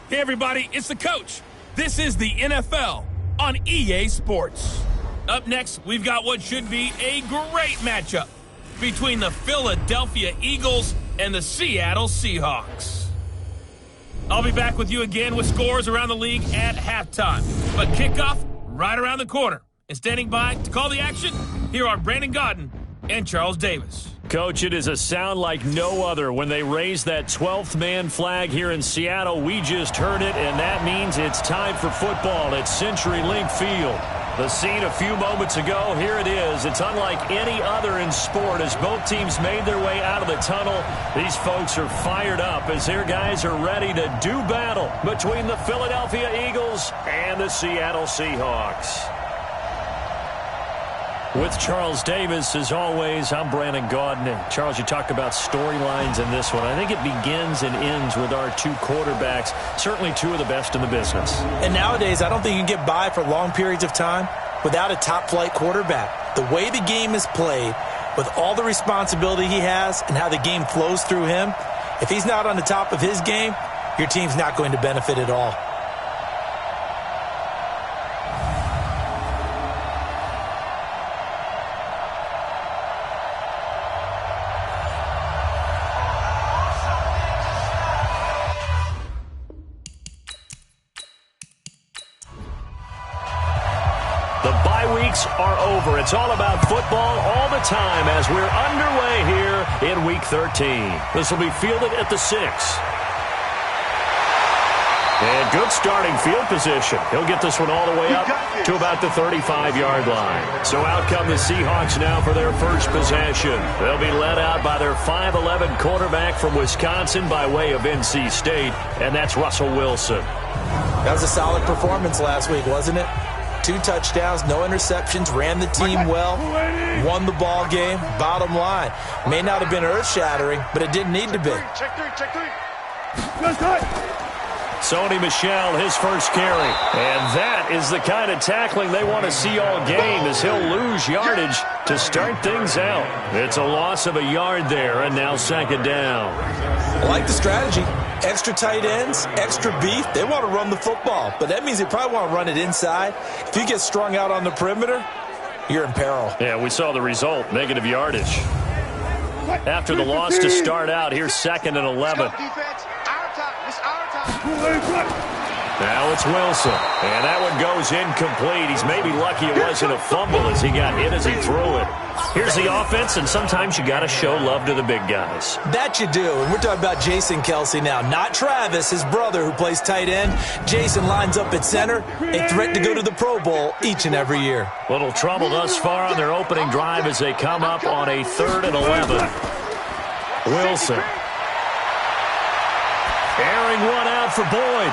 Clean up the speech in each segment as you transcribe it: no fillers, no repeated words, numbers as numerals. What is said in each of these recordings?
Hey, everybody, it's the coach. This is the NFL on EA Sports. Up next, we've got what should be a great matchup between the Philadelphia Eagles and the Seattle Seahawks. I'll be back with you again with scores around the league at halftime. But kickoff right around the corner. And standing by to call the action, here are Brandon Godden and Charles Davis. Coach, it is a sound like no other when they raise that 12th man flag here in Seattle. We just heard it, and that means it's time for football at CenturyLink Field. The scene a few moments ago, here it is. It's unlike any other in sport as both teams made their way out of the tunnel. These folks are fired up as their guys are ready to do battle between the Philadelphia Eagles and the Seattle Seahawks. With Charles Davis, as always, I'm Brandon Gaudin. Charles, you talk about storylines in this one. I think it begins and ends with our two quarterbacks, certainly two of the best in the business. And nowadays, I don't think you can get by for long periods of time without a top-flight quarterback. The way the game is played, with all the responsibility he has and how the game flows through him, if he's not on the top of his game, your team's not going to benefit at all. The bye weeks are over. It's all about football all the time as we're underway here in Week 13. This will be fielded at the 6. And good starting field position. He'll get this one all the way up to about the 35-yard line. So out come the Seahawks now for their first possession. They'll be led out by their 5'11 quarterback from Wisconsin by way of NC State, and that's Russell Wilson. That was a solid performance last week, wasn't it? 2 touchdowns, no interceptions, ran the team well, won the ball game. Bottom line, may not have been earth-shattering, but it didn't need to be. Check three. Sony Michel, his first carry. And that is the kind of tackling they want to see all game as he'll lose yardage to start things out. It's a loss of a yard there, and now second down. I like the strategy. Extra tight ends, extra beef. They want to run the football, but that means they probably want to run it inside. If you get strung out on the perimeter, you're in peril. Yeah, we saw the result, negative yardage. After the loss to start out, here's 2nd and 11. Now it's Wilson, and that one goes incomplete. He's maybe lucky it wasn't a fumble as he got hit as he threw it. Here's the offense, and sometimes you got to show love to the big guys. That you do, and we're talking about Jason Kelce now, not Travis, his brother who plays tight end. Jason lines up at center, a threat to go to the Pro Bowl each and every year. Little trouble thus far on their opening drive as they come up on a 3rd and 11. Wilson. Airing one out for Boyd.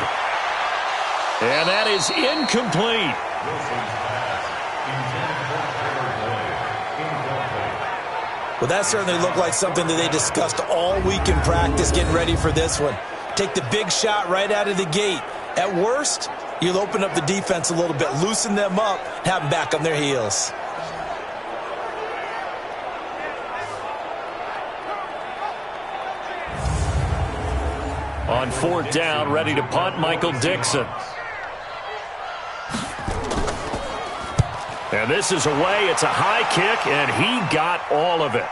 And that is incomplete. Well, that certainly looked like something that they discussed all week in practice getting ready for this one. Take the big shot right out of the gate. At worst, you'll open up the defense a little bit, loosen them up, have them back on their heels. On 4th down, ready to punt, Michael Dixon. And this is away. It's a high kick, and he got all of it.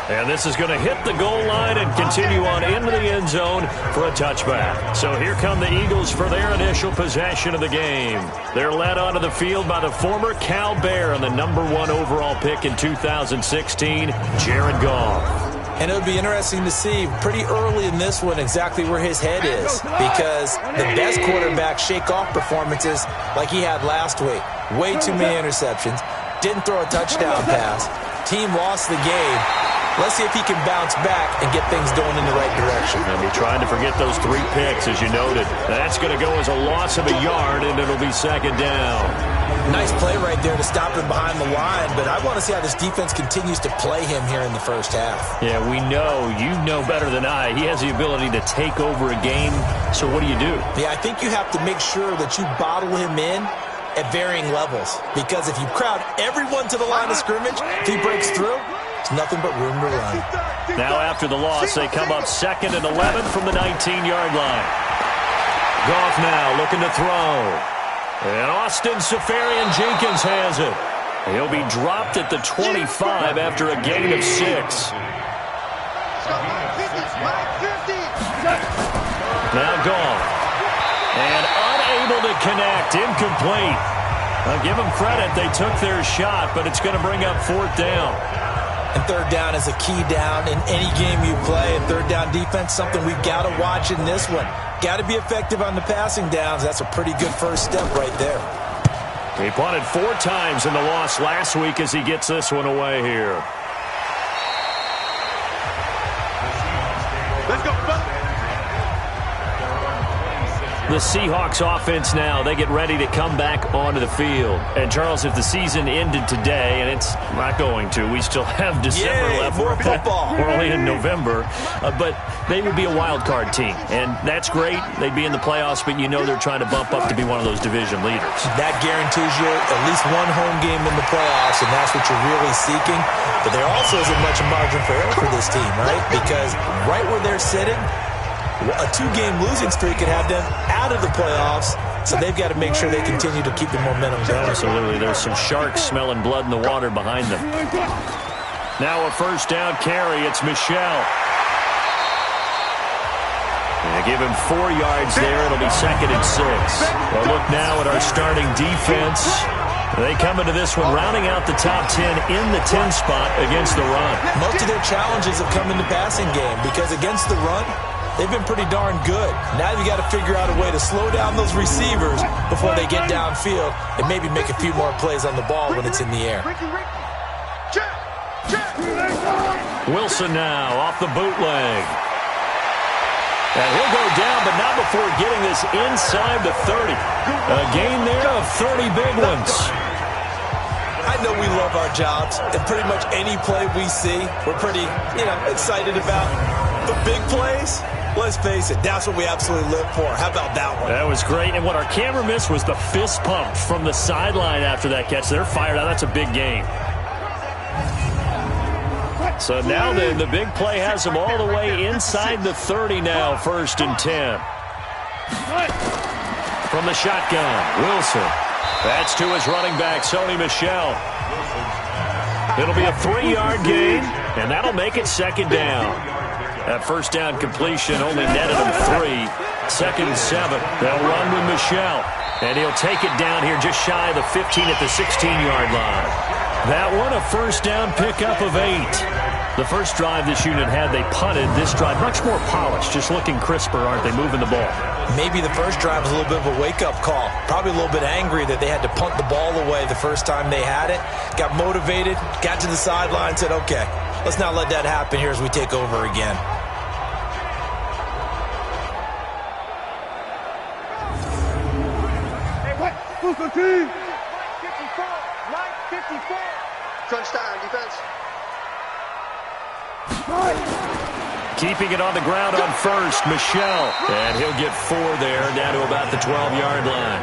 And this is going to hit the goal line and continue on into the end zone for a touchback. So here come the Eagles for their initial possession of the game. They're led onto the field by the former Cal Bear and the #1 overall pick in 2016, Jared Goff. And it would be interesting to see pretty early in this one exactly where his head is, because the best quarterbacks shake off performances like he had last week. Way too many interceptions. Didn't throw a touchdown pass. Team lost the game. Let's see if he can bounce back and get things going in the right direction. And we're trying to forget those 3 picks, as you noted. That's going to go as a loss of a yard, and it'll be second down. Nice play right there to stop him behind the line, but I want to see how this defense continues to play him here in the first half. Yeah, we know. You know better than I. He has the ability to take over a game, so what do you do? Yeah, I think you have to make sure that you bottle him in at varying levels, because if you crowd everyone to the line of scrimmage, if he breaks through, There's nothing but room to run. Now after the loss, they come up 2nd and 11 from the 19-yard line. Goff now looking to throw. And Austin Seferian-Jenkins has it. He'll be dropped at the 25 after a gain of 6. Now Goff. And unable to connect. Incomplete. I'll give them credit. They took their shot, but it's going to bring up 4th down. And 3rd down is a key down in any game you play. And 3rd down defense, something we've got to watch in this one. Got to be effective on the passing downs. That's a pretty good first step right there. He punted 4 times in the loss last week as he gets this one away here. Let's go. The Seahawks offense now, they get ready to come back onto the field. And, Charles, if the season ended today, and it's not going to, we still have December left. More football. We're only in November. But they would be a wild card team. And that's great. They'd be in the playoffs, but you know they're trying to bump up to be one of those division leaders. That guarantees you at least one home game in the playoffs, and that's what you're really seeking. But there also isn't much margin for error for this team, right? Because right where they're sitting, a 2-game losing streak could have them out of the playoffs, so they've got to make sure they continue to keep the momentum going. Absolutely. There's some sharks smelling blood in the water behind them. Now a 1st down carry. It's Michel. They give him 4 yards there. It'll be 2nd and 6. Well, look now at our starting defense. They come into this one rounding out the top 10 in the 10 spot against the run. Most of their challenges have come in the passing game because against the run, they've been pretty darn good. Now you got to figure out a way to slow down those receivers before they get downfield and maybe make a few more plays on the ball when it's in the air. Wilson now off the bootleg. And he'll go down, but not before getting this inside the 30. A gain there of 30 big ones. I know we love our jobs, and pretty much any play we see, we're pretty, excited about. The big plays, let's face it, that's what we absolutely live for. How about that one? That was great, and what our camera missed was the fist pump from the sideline after that catch. They're fired out. That's a big gain. So now the big play has them all the way inside the 30 now, 1st and 10. From the shotgun, Wilson. That's to his running back, Sony Michel. It'll be a 3-yard gain, and that'll make it 2nd down. That 1st down completion only netted him 3. 2nd and 7. They'll run with Michel, and he'll take it down here just shy of the 15 at the 16-yard line. That one a 1st down pickup of 8. The first drive this unit had, they punted. This drive, much more polished, just looking crisper, aren't they, moving the ball? Maybe the first drive was a little bit of a wake-up call. Probably a little bit angry that they had to punt the ball away the first time they had it. Got motivated, got to the sideline, said, okay, let's not let that happen here as we take over again. Crunch time, defense. Keeping it on the ground on 1st, Michel. And he'll get 4 there, down to about the 12-yard line.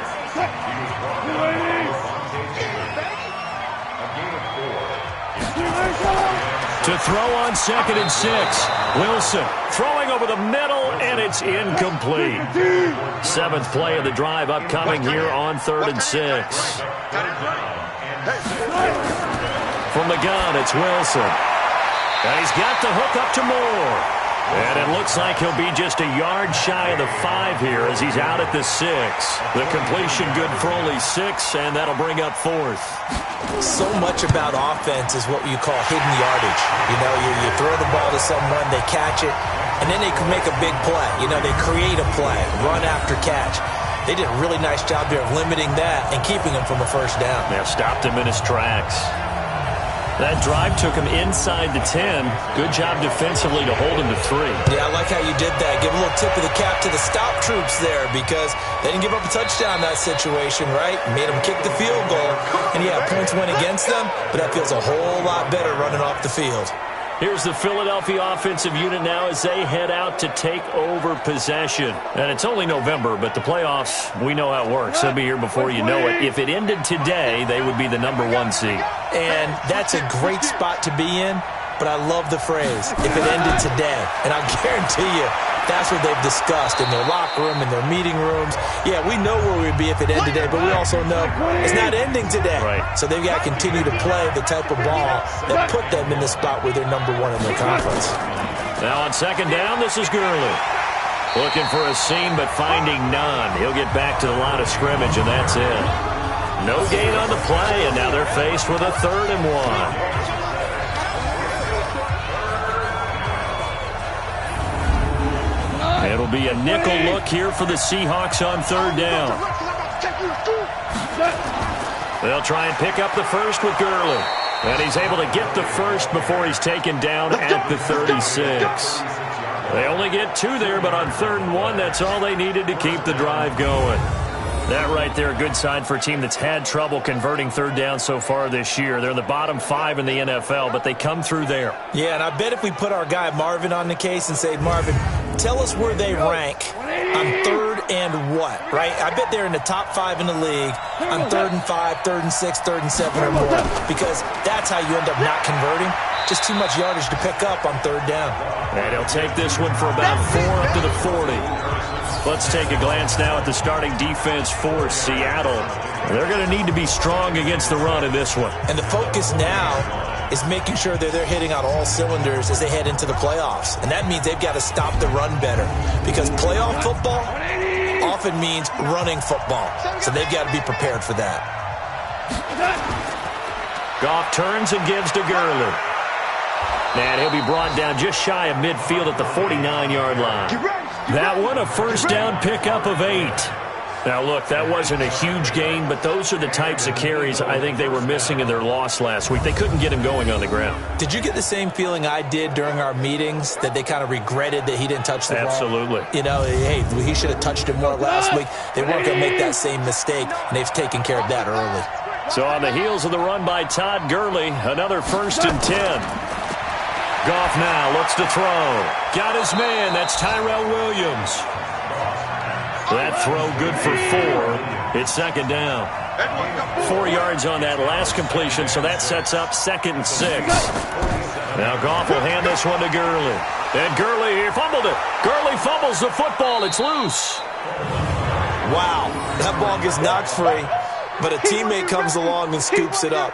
To throw on 2nd and 6. Wilson throwing over the middle, and it's incomplete. 7th play of the drive upcoming here on 3rd and 6. From the gun, it's Wilson. And he's got the hook up to Moore. And it looks like he'll be just a yard shy of the 5 here as he's out at the 6. The completion good for only 6, and that'll bring up 4th. So much about offense is what you call hidden yardage. You throw the ball to someone, they catch it, and then they can make a big play. They create a play, run after catch. They did a really nice job there of limiting that and keeping him from a 1st down. They stopped him in his tracks. That drive took him inside the 10. Good job defensively to hold him to 3. Yeah, I like how you did that. Give a little tip of the cap to the stop troops there because they didn't give up a touchdown in that situation, right? Made them kick the field goal. And, yeah, points went against them, but that feels a whole lot better running off the field. Here's the Philadelphia offensive unit now as they head out to take over possession. And it's only November, but the playoffs, we know how it works. They'll be here before you know it. If it ended today, they would be the #1 seed. And that's a great spot to be in. but I love the phrase, if it ended today. And I guarantee you, that's what they've discussed in their locker room, in their meeting rooms. Yeah, we know where we'd be if it ended today, but we also know it's not ending today. Right. So they've got to continue to play the type of ball that put them in the spot where they're number one in their conference. Now on second down, this is Gurley. Looking for a seam, but finding none. He'll get back to the line of scrimmage, and that's it. No gain on the play, and now they're faced with a 3rd and 1. It'll be a nickel look here for the Seahawks on 3rd down. They'll try and pick up the first with Gurley. And he's able to get the first before he's taken down at the 36. They only get 2 there, but on 3rd and 1, that's all they needed to keep the drive going. That right there, a good sign for a team that's had trouble converting 3rd down so far this year. They're in the bottom 5 in the NFL, but they come through there. Yeah, and I bet if we put our guy Marvin on the case and say, Marvin, tell us where they rank on 3rd and what, right? I bet they're in the top 5 in the league on 3rd and 5, 3rd and 6, 3rd and 7 or more, because that's how you end up not converting. Just too much yardage to pick up on 3rd down. And he'll take this one for about 4 up to the 40. Let's take a glance now at the starting defense for Seattle. They're going to need to be strong against the run in this one. And the focus now is making sure that they're hitting on all cylinders as they head into the playoffs. And that means they've got to stop the run better, because playoff football often means running football. So they've got to be prepared for that. Goff turns and gives to Gurley. And he'll be brought down just shy of midfield at the 49-yard line. That one, a first down pickup of 8. Now, look, that wasn't a huge gain, but those are the types of carries I think they were missing in their loss last week. They couldn't get him going on the ground. Did you get the same feeling I did during our meetings, that they kind of regretted that he didn't touch the ball? Absolutely. You know, hey, he should have touched it more last week. They weren't going to make that same mistake, and they've taken care of that early. So on the heels of the run by Todd Gurley, another 1st and 10. Goff now looks to throw. Got his man. That's Tyrell Williams. That throw good for 4. It's 2nd down. 4 yards on that last completion, so that sets up 2nd and 6. Now Goff will hand this one to Gurley. And Gurley, he fumbled it. Gurley fumbles the football. It's loose. Wow, that ball gets knocked free, but a teammate comes along and scoops it up.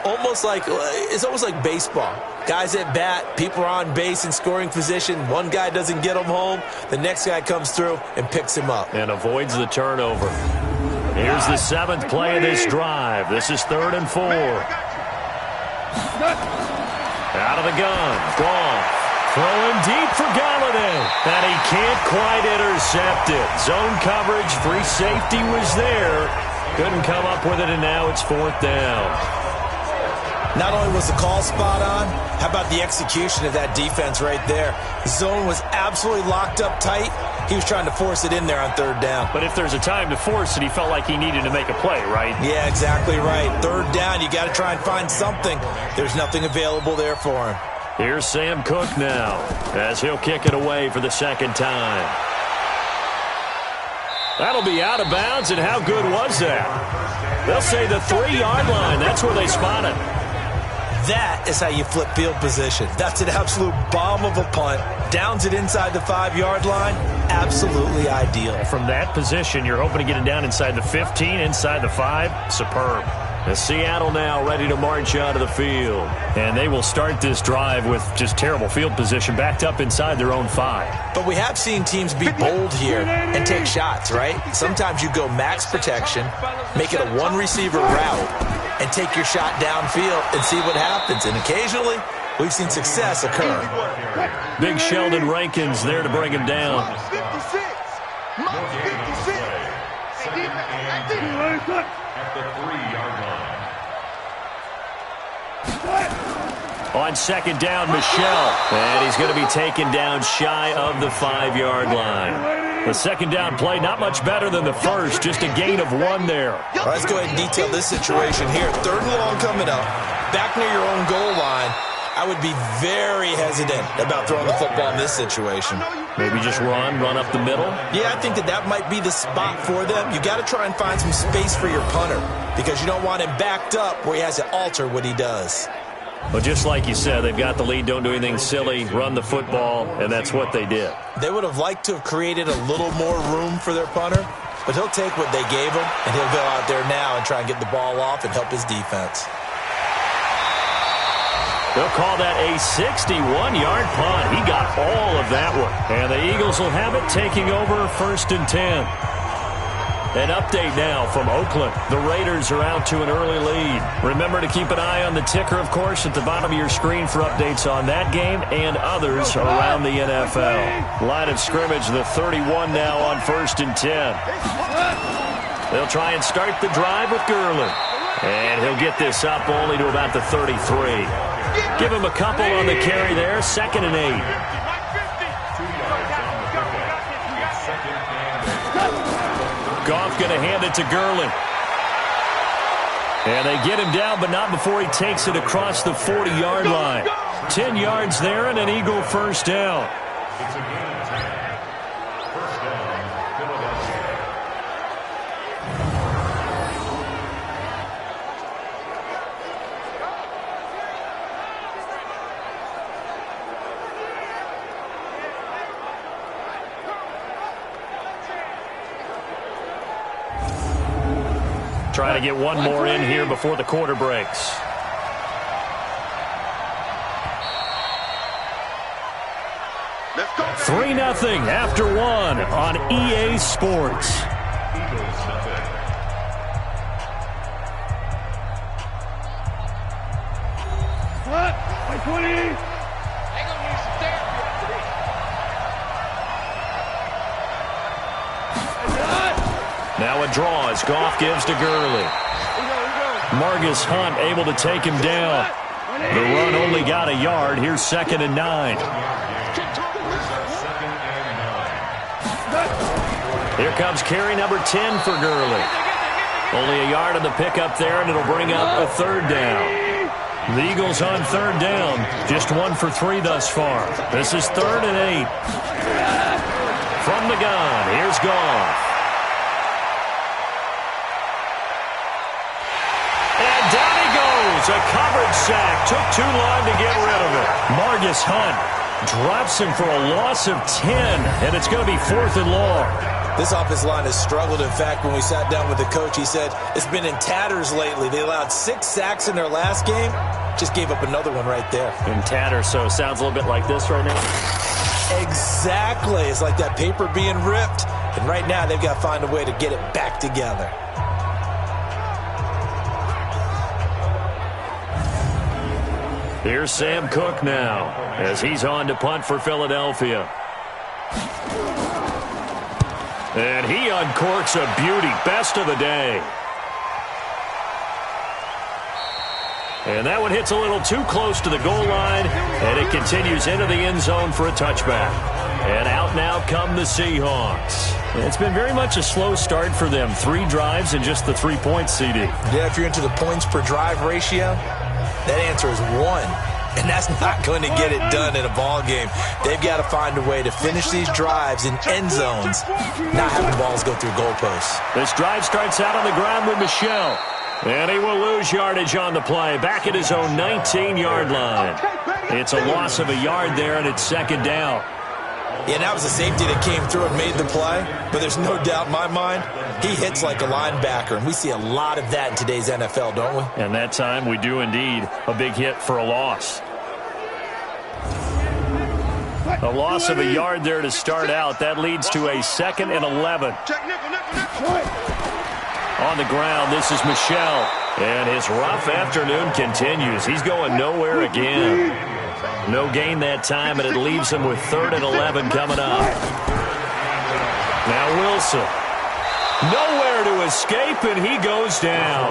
It's almost like baseball. Guys at bat, people are on base in scoring position. One guy doesn't get him home. The next guy comes through and picks him up. And avoids the turnover. Here's the 7th play of this drive. This is 3rd and 4. Out of the gun. Goff. Throwing deep for Galladay. And he can't quite intercept it. Zone coverage, free safety was there. Couldn't come up with it, and now it's 4th down. Not only was the call spot on, how about the execution of that defense right there? The zone was absolutely locked up tight. He was trying to force it in there on 3rd down. But if there's a time to force it, he felt like he needed to make a play, right? Yeah, exactly right. 3rd down, you got to try and find something. There's nothing available there for him. Here's Sam Cook now, as he'll kick it away for the 2nd time. That'll be out of bounds, and how good was that? They'll say the 3-yard line. That's where they spot it. That is how you flip field position. That's an absolute bomb of a punt. Downs it inside the 5-yard line. Absolutely ideal. From that position, you're hoping to get it down inside the 15, inside the 5. Superb. As Seattle now ready to march out of the field. And they will start this drive with just terrible field position, backed up inside their own 5. But we have seen teams be bold here and take shots, right? Sometimes you go max protection, make it a 1-receiver route, and take your shot downfield and see what happens. And occasionally, we've seen success occur. Big Sheldon Rankins there to bring him down. On 2nd down, Michelle. And he's going to be taken down shy of the 5-yard line. The 2nd down play, not much better than the first, just a gain of 1 there. All right, let's go ahead and detail this situation here. 3rd and long coming up, back near your own goal line. I would be very hesitant about throwing the football in this situation. Maybe just run up the middle? Yeah, I think that might be the spot for them. You got to try and find some space for your punter, because you don't want him backed up where he has to alter what he does. Well, just like you said, they've got the lead, don't do anything silly, run the football, and that's what they did. They would have liked to have created a little more room for their punter, but he'll take what they gave him, and he'll go out there now and try and get the ball off and help his defense. They'll call that a 61-yard punt. He got all of that one. And the Eagles will have it, taking over 1st and 10. An update now from Oakland. The Raiders are out to an early lead. Remember to keep an eye on the ticker, of course, at the bottom of your screen for updates on that game and others around the NFL. Line of scrimmage, the 31 now on 1st and 10. They'll try and start the drive with Gurley. And he'll get this up only to about the 33. Give him a couple on the carry there, 2nd and 8. Goff going to hand it to Gurley. And they get him down, but not before he takes it across the 40-yard line. 10 yards there and an Eagle first down. Trying to get one more in here before the quarter breaks. Let's go. 3-0 after 1 on EA Sports. What? 20. Now a draw as Goff gives to Gurley. Margus Hunt able to take him down. The run only got a yard. Here's 2nd and 9. Here comes carry number 10 for Gurley. Only a yard on the pickup there, and it'll bring up a 3rd down. The Eagles on 3rd down. Just 1 for 3 thus far. This is 3rd and 8. From the gun, here's Goff. A coverage sack. Took too long to get rid of it. Margus Hunt drops him for a loss of 10, and it's going to be 4th and long. This offensive line has struggled. In fact, when we sat down with the coach, he said it's been in tatters lately. They allowed 6 sacks in their last game. Just gave up another one right there. In tatters, so it sounds a little bit like this right now. Exactly. It's like that paper being ripped. And right now, they've got to find a way to get it back together. Here's Sam Cook now as he's on to punt for Philadelphia. And he uncorks a beauty. Best of the day. And that one hits a little too close to the goal line, and it continues into the end zone for a touchback. And out now come the Seahawks. It's been very much a slow start for them. 3 drives and just the 3 points, CD. Yeah, if you're into the points per drive ratio, that answer is 1. And that's not going to get it done in a ball game. They've got to find a way to finish these drives in end zones, not having balls go through goalposts. This drive starts out on the ground with Michel. And he will lose yardage on the play. Back at his own 19-yard line. It's a loss of a yard there, and it's 2nd down. Yeah, that was a safety that came through and made the play. But there's no doubt in my mind, he hits like a linebacker. And we see a lot of that in today's NFL, don't we? And that time we do indeed. A big hit for a loss. A loss of a yard there to start out. That leads to a 2nd and 11. On the ground, this is Michel. And his rough afternoon continues. He's going nowhere again. No gain that time, and it leaves him with 3rd and 11 coming up. Now Wilson. Nowhere to escape, and he goes down.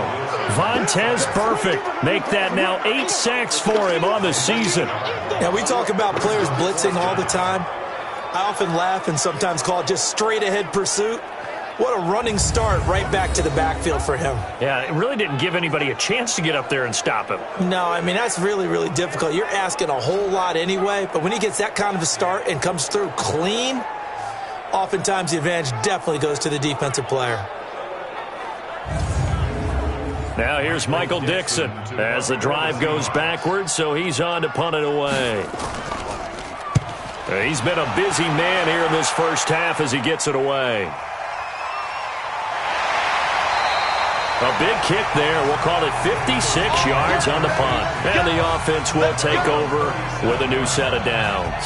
Vontez perfect. Make that now 8 sacks for him on the season. Now, we talk about players blitzing all the time. I often laugh and sometimes call it just straight-ahead pursuit. What a running start right back to the backfield for him. Yeah, it really didn't give anybody a chance to get up there and stop him. No, I mean, that's really, really difficult. You're asking a whole lot anyway, but when he gets that kind of a start and comes through clean, oftentimes the advantage definitely goes to the defensive player. Now here's Michael Dixon as the drive goes backwards, so he's on to punt it away. He's been a busy man here in this first half as he gets it away. A big kick there. We'll call it 56 yards on the punt. And the offense will take over with a new set of downs.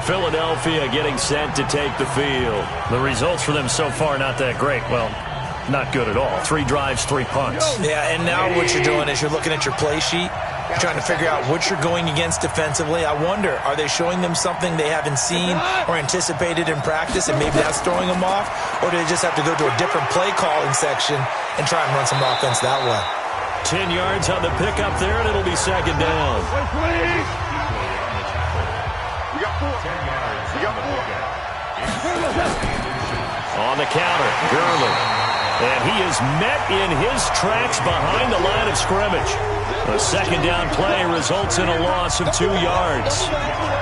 Philadelphia getting set to take the field. The results for them so far not that great. Well, not good at all. 3 drives, 3 punts. Yeah, and now what you're doing is you're looking at your play sheet. You're trying to figure out what you're going against defensively. I wonder, are they showing them something they haven't seen or anticipated in practice, and maybe that's throwing them off? Or do they just have to go to a different play calling section and try and run some offense that way? 10 yards on the pickup there, and it'll be second down. We got 4. We got 4. On the counter, Gurley. And he is met in his tracks behind the line of scrimmage. A second down play results in a loss of 2 yards.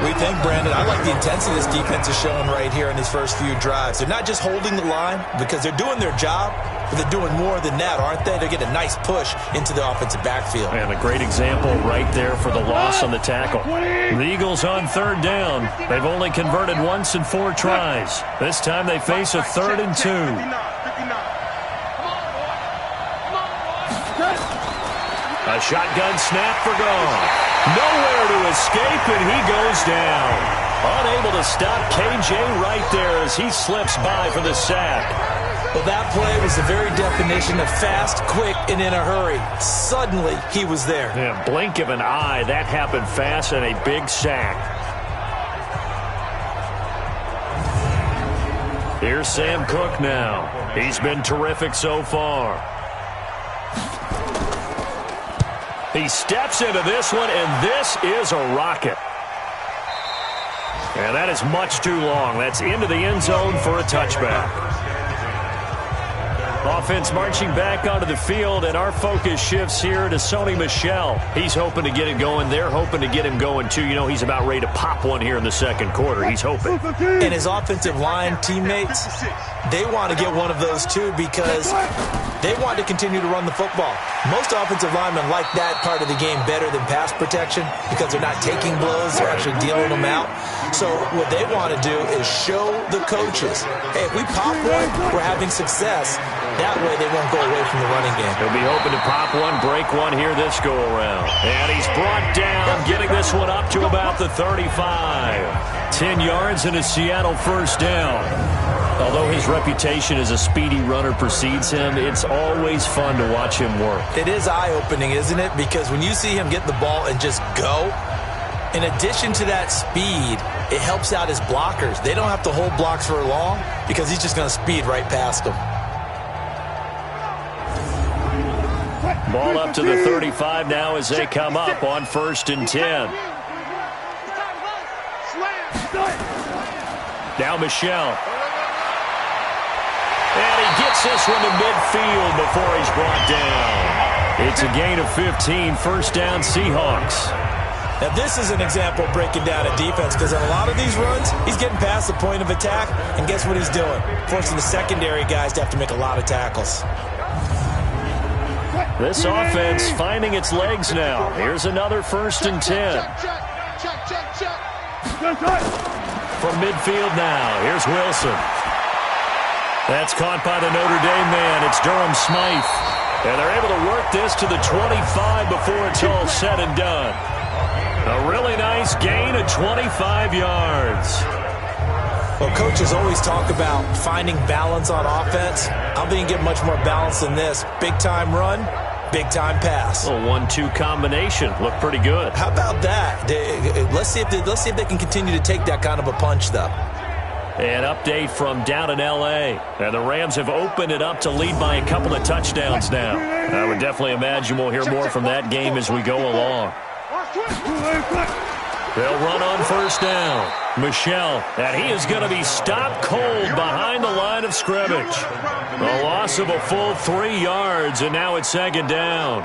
We think, Brandon, I like the intensity this defense is showing right here in these first few drives. They're not just holding the line because they're doing their job, but they're doing more than that, aren't they? They're getting a nice push into the offensive backfield. And a great example right there for the loss on the tackle. The Eagles on third down. They've only converted once in 4 tries. This time they face a 3rd and 2. A shotgun snap for Goff. Nowhere to escape, and he goes down. Unable to stop KJ right there as he slips by for the sack. Well, that play was the very definition of fast, quick, and in a hurry. Suddenly, he was there. Yeah, blink of an eye. That happened fast and a big sack. Here's Sam Cook now. He's been terrific so far. He steps into this one, and this is a rocket. And that is much too long. That's into the end zone for a touchback. Offense marching back onto the field, and our focus shifts here to Sony Michel. He's hoping to get it going. They're hoping to get him going, too. You know, he's about ready to pop one here in the second quarter. He's hoping. And his offensive line teammates, they want to get one of those, too, because they want to continue to run the football. Most offensive linemen like that part of the game better than pass protection because they're not taking blows. They're actually dealing them out. So what they want to do is show the coaches, hey, if we pop one, we're having success. That way they won't go away from the running game. He'll be hoping to pop one, break one here this go-around. And he's brought down, getting this one up to about the 35. 10 yards and a Seattle first down. Although his reputation as a speedy runner precedes him, it's always fun to watch him work. It is eye-opening, isn't it? Because when you see him get the ball and just go, in addition to that speed, it helps out his blockers. They don't have to hold blocks for long because he's just going to speed right past them. Ball up to the 35 now as they come up on 1st and 10. Now Michel. And he gets this one to midfield before he's brought down. It's a gain of 15, first down Seahawks. Now this is an example of breaking down a defense because on a lot of these runs, he's getting past the point of attack, and guess what he's doing? Forcing the secondary guys to have to make a lot of tackles. This offense finding its legs now. Here's another 1st and 10. From midfield now, here's Wilson. That's caught by the Notre Dame man. It's Durham Smythe. And they're able to work this to the 25 before it's all said and done. A really nice gain of 25 yards. Well, coaches always talk about finding balance on offense. I'm going to get much more balance than this. Big-time run, big-time pass. A 1-2 combination. Looked pretty good. How about that? Let's see if they can continue to take that kind of a punch, though. An update from down in L.A. And the Rams have opened it up to lead by a couple of touchdowns now. I would definitely imagine we'll hear more from that game as we go along. They'll run on 1st down. Michel, and he is going to be stopped cold behind the line of scrimmage. A loss of a full 3 yards, and now it's 2nd down.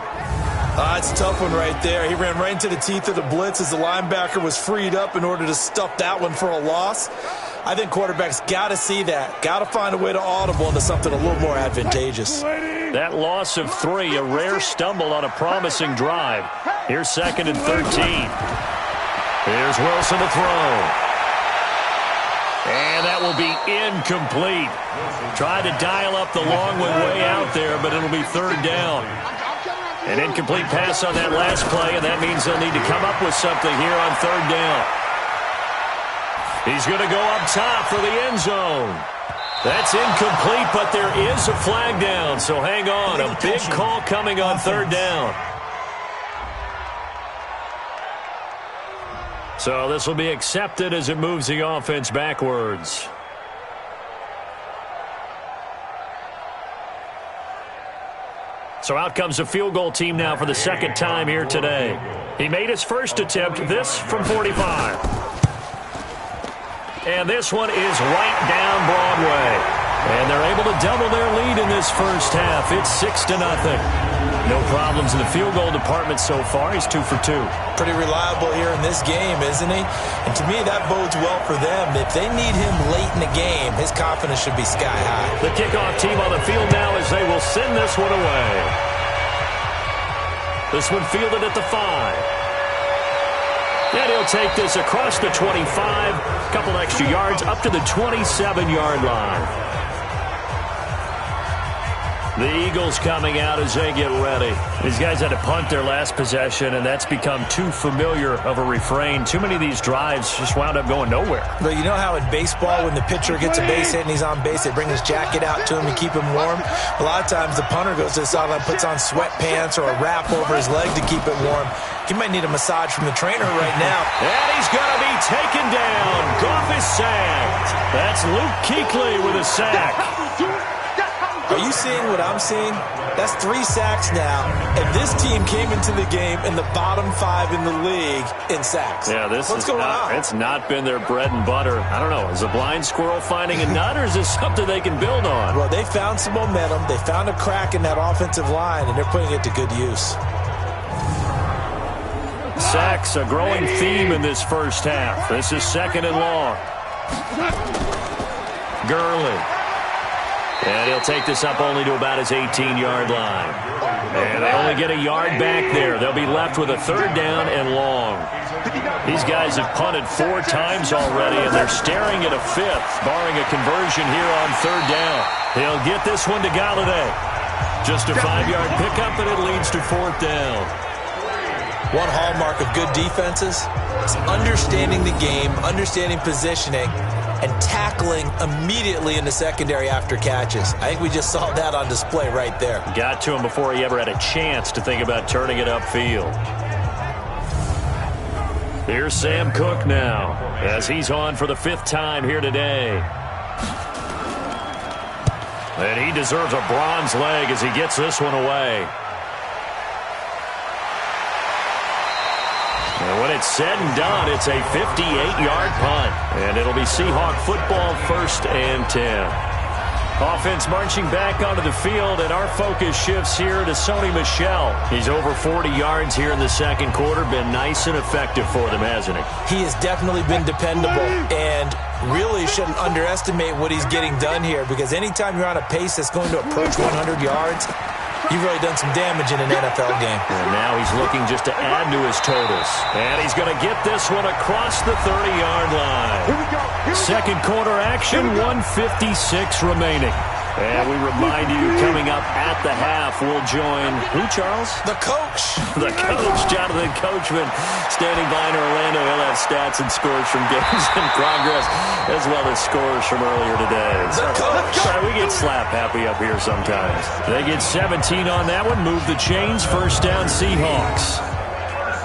It's a tough one right there. He ran right into the teeth of the blitz as the linebacker was freed up in order to stuff that one for a loss. I think quarterbacks got to see that. Got to find a way to audible into something a little more advantageous. That loss of 3, a rare stumble on a promising drive. Here's 2nd and 13. Here's Wilson to throw. And that will be incomplete. Tried to dial up the long one way out there, but it'll be 3rd down. An incomplete pass on that last play, and that means they'll need to come up with something here on 3rd down. He's going to go up top for the end zone. That's incomplete, but there is a flag down, so hang on. A big call coming on 3rd down. So this will be accepted as it moves the offense backwards. So out comes the field goal team now for the 2nd time here today. He made his first attempt, this from 45. And this one is right down Broadway. And they're able to double their lead in this first half. It's 6-0. No problems in the field goal department so far. He's 2 for 2. Pretty reliable here in this game, isn't he? And to me, that bodes well for them. If they need him late in the game, his confidence should be sky high. The kickoff team on the field now as they will send this one away. This one fielded at the 5. And he'll take this across the 25, a couple extra yards up to the 27-yard line. The Eagles coming out as they get ready. These guys had to punt their last possession, and that's become too familiar of a refrain. Too many of these drives just wound up going nowhere. But you know how in baseball, when the pitcher gets a base hit and he's on base, they bring his jacket out to him to keep him warm? A lot of times the punter goes to the sideline, puts on sweatpants or a wrap over his leg to keep it warm. He might need a massage from the trainer right now. And he's going to be taken down. Goff is sacked. That's Luke Kuechly with a sack. Are you seeing what I'm seeing? That's 3 sacks now, and this team came into the game in the bottom 5 in the league in sacks. Yeah, What's going on? It's not been their bread and butter. I don't know. Is a blind squirrel finding a nut, or is this something they can build on? Well, they found some momentum. They found a crack in that offensive line, and they're putting it to good use. Sacks, a growing theme in this first half. This is 2nd and long. Gurley. And he'll take this up only to about his 18-yard line. And they only get a yard back there. They'll be left with a 3rd down and long. These guys have punted 4 times already, and they're staring at a 5th, barring a conversion here on 3rd down. He'll get this one to Galladay. Just a 5-yard pickup, and it leads to 4th down. One hallmark of good defenses is understanding the game, understanding positioning, and tackling immediately in the secondary after catches. I think we just saw that on display right there. Got to him before he ever had a chance to think about turning it upfield. Here's Sam Cook now as he's on for the 5th time here today. And he deserves a bronze leg as he gets this one away. And when it's said and done, it's a 58-yard punt. And it'll be Seahawk football, 1st and 10. Offense marching back onto the field, and our focus shifts here to Sony Michel. He's over 40 yards here in the 2nd quarter. Been nice and effective for them, hasn't he? He has definitely been dependable, and really shouldn't underestimate what he's getting done here, because anytime you're on a pace that's going to approach 100 yards, you've really done some damage in an NFL game. And now he's looking just to add to his totals. And he's going to get this one across the 30-yard line. 2nd quarter action, 1:56 remaining. And we remind you, coming up at the half, we'll join who, Charles? The coach. The coach, Jonathan Coachman, standing by in Orlando. He'll have stats and scores from games in progress, as well as scores from earlier today. The coach. Sorry, we get slap happy up here sometimes. They get 17 on that one. Move the chains. 1st down, Seahawks.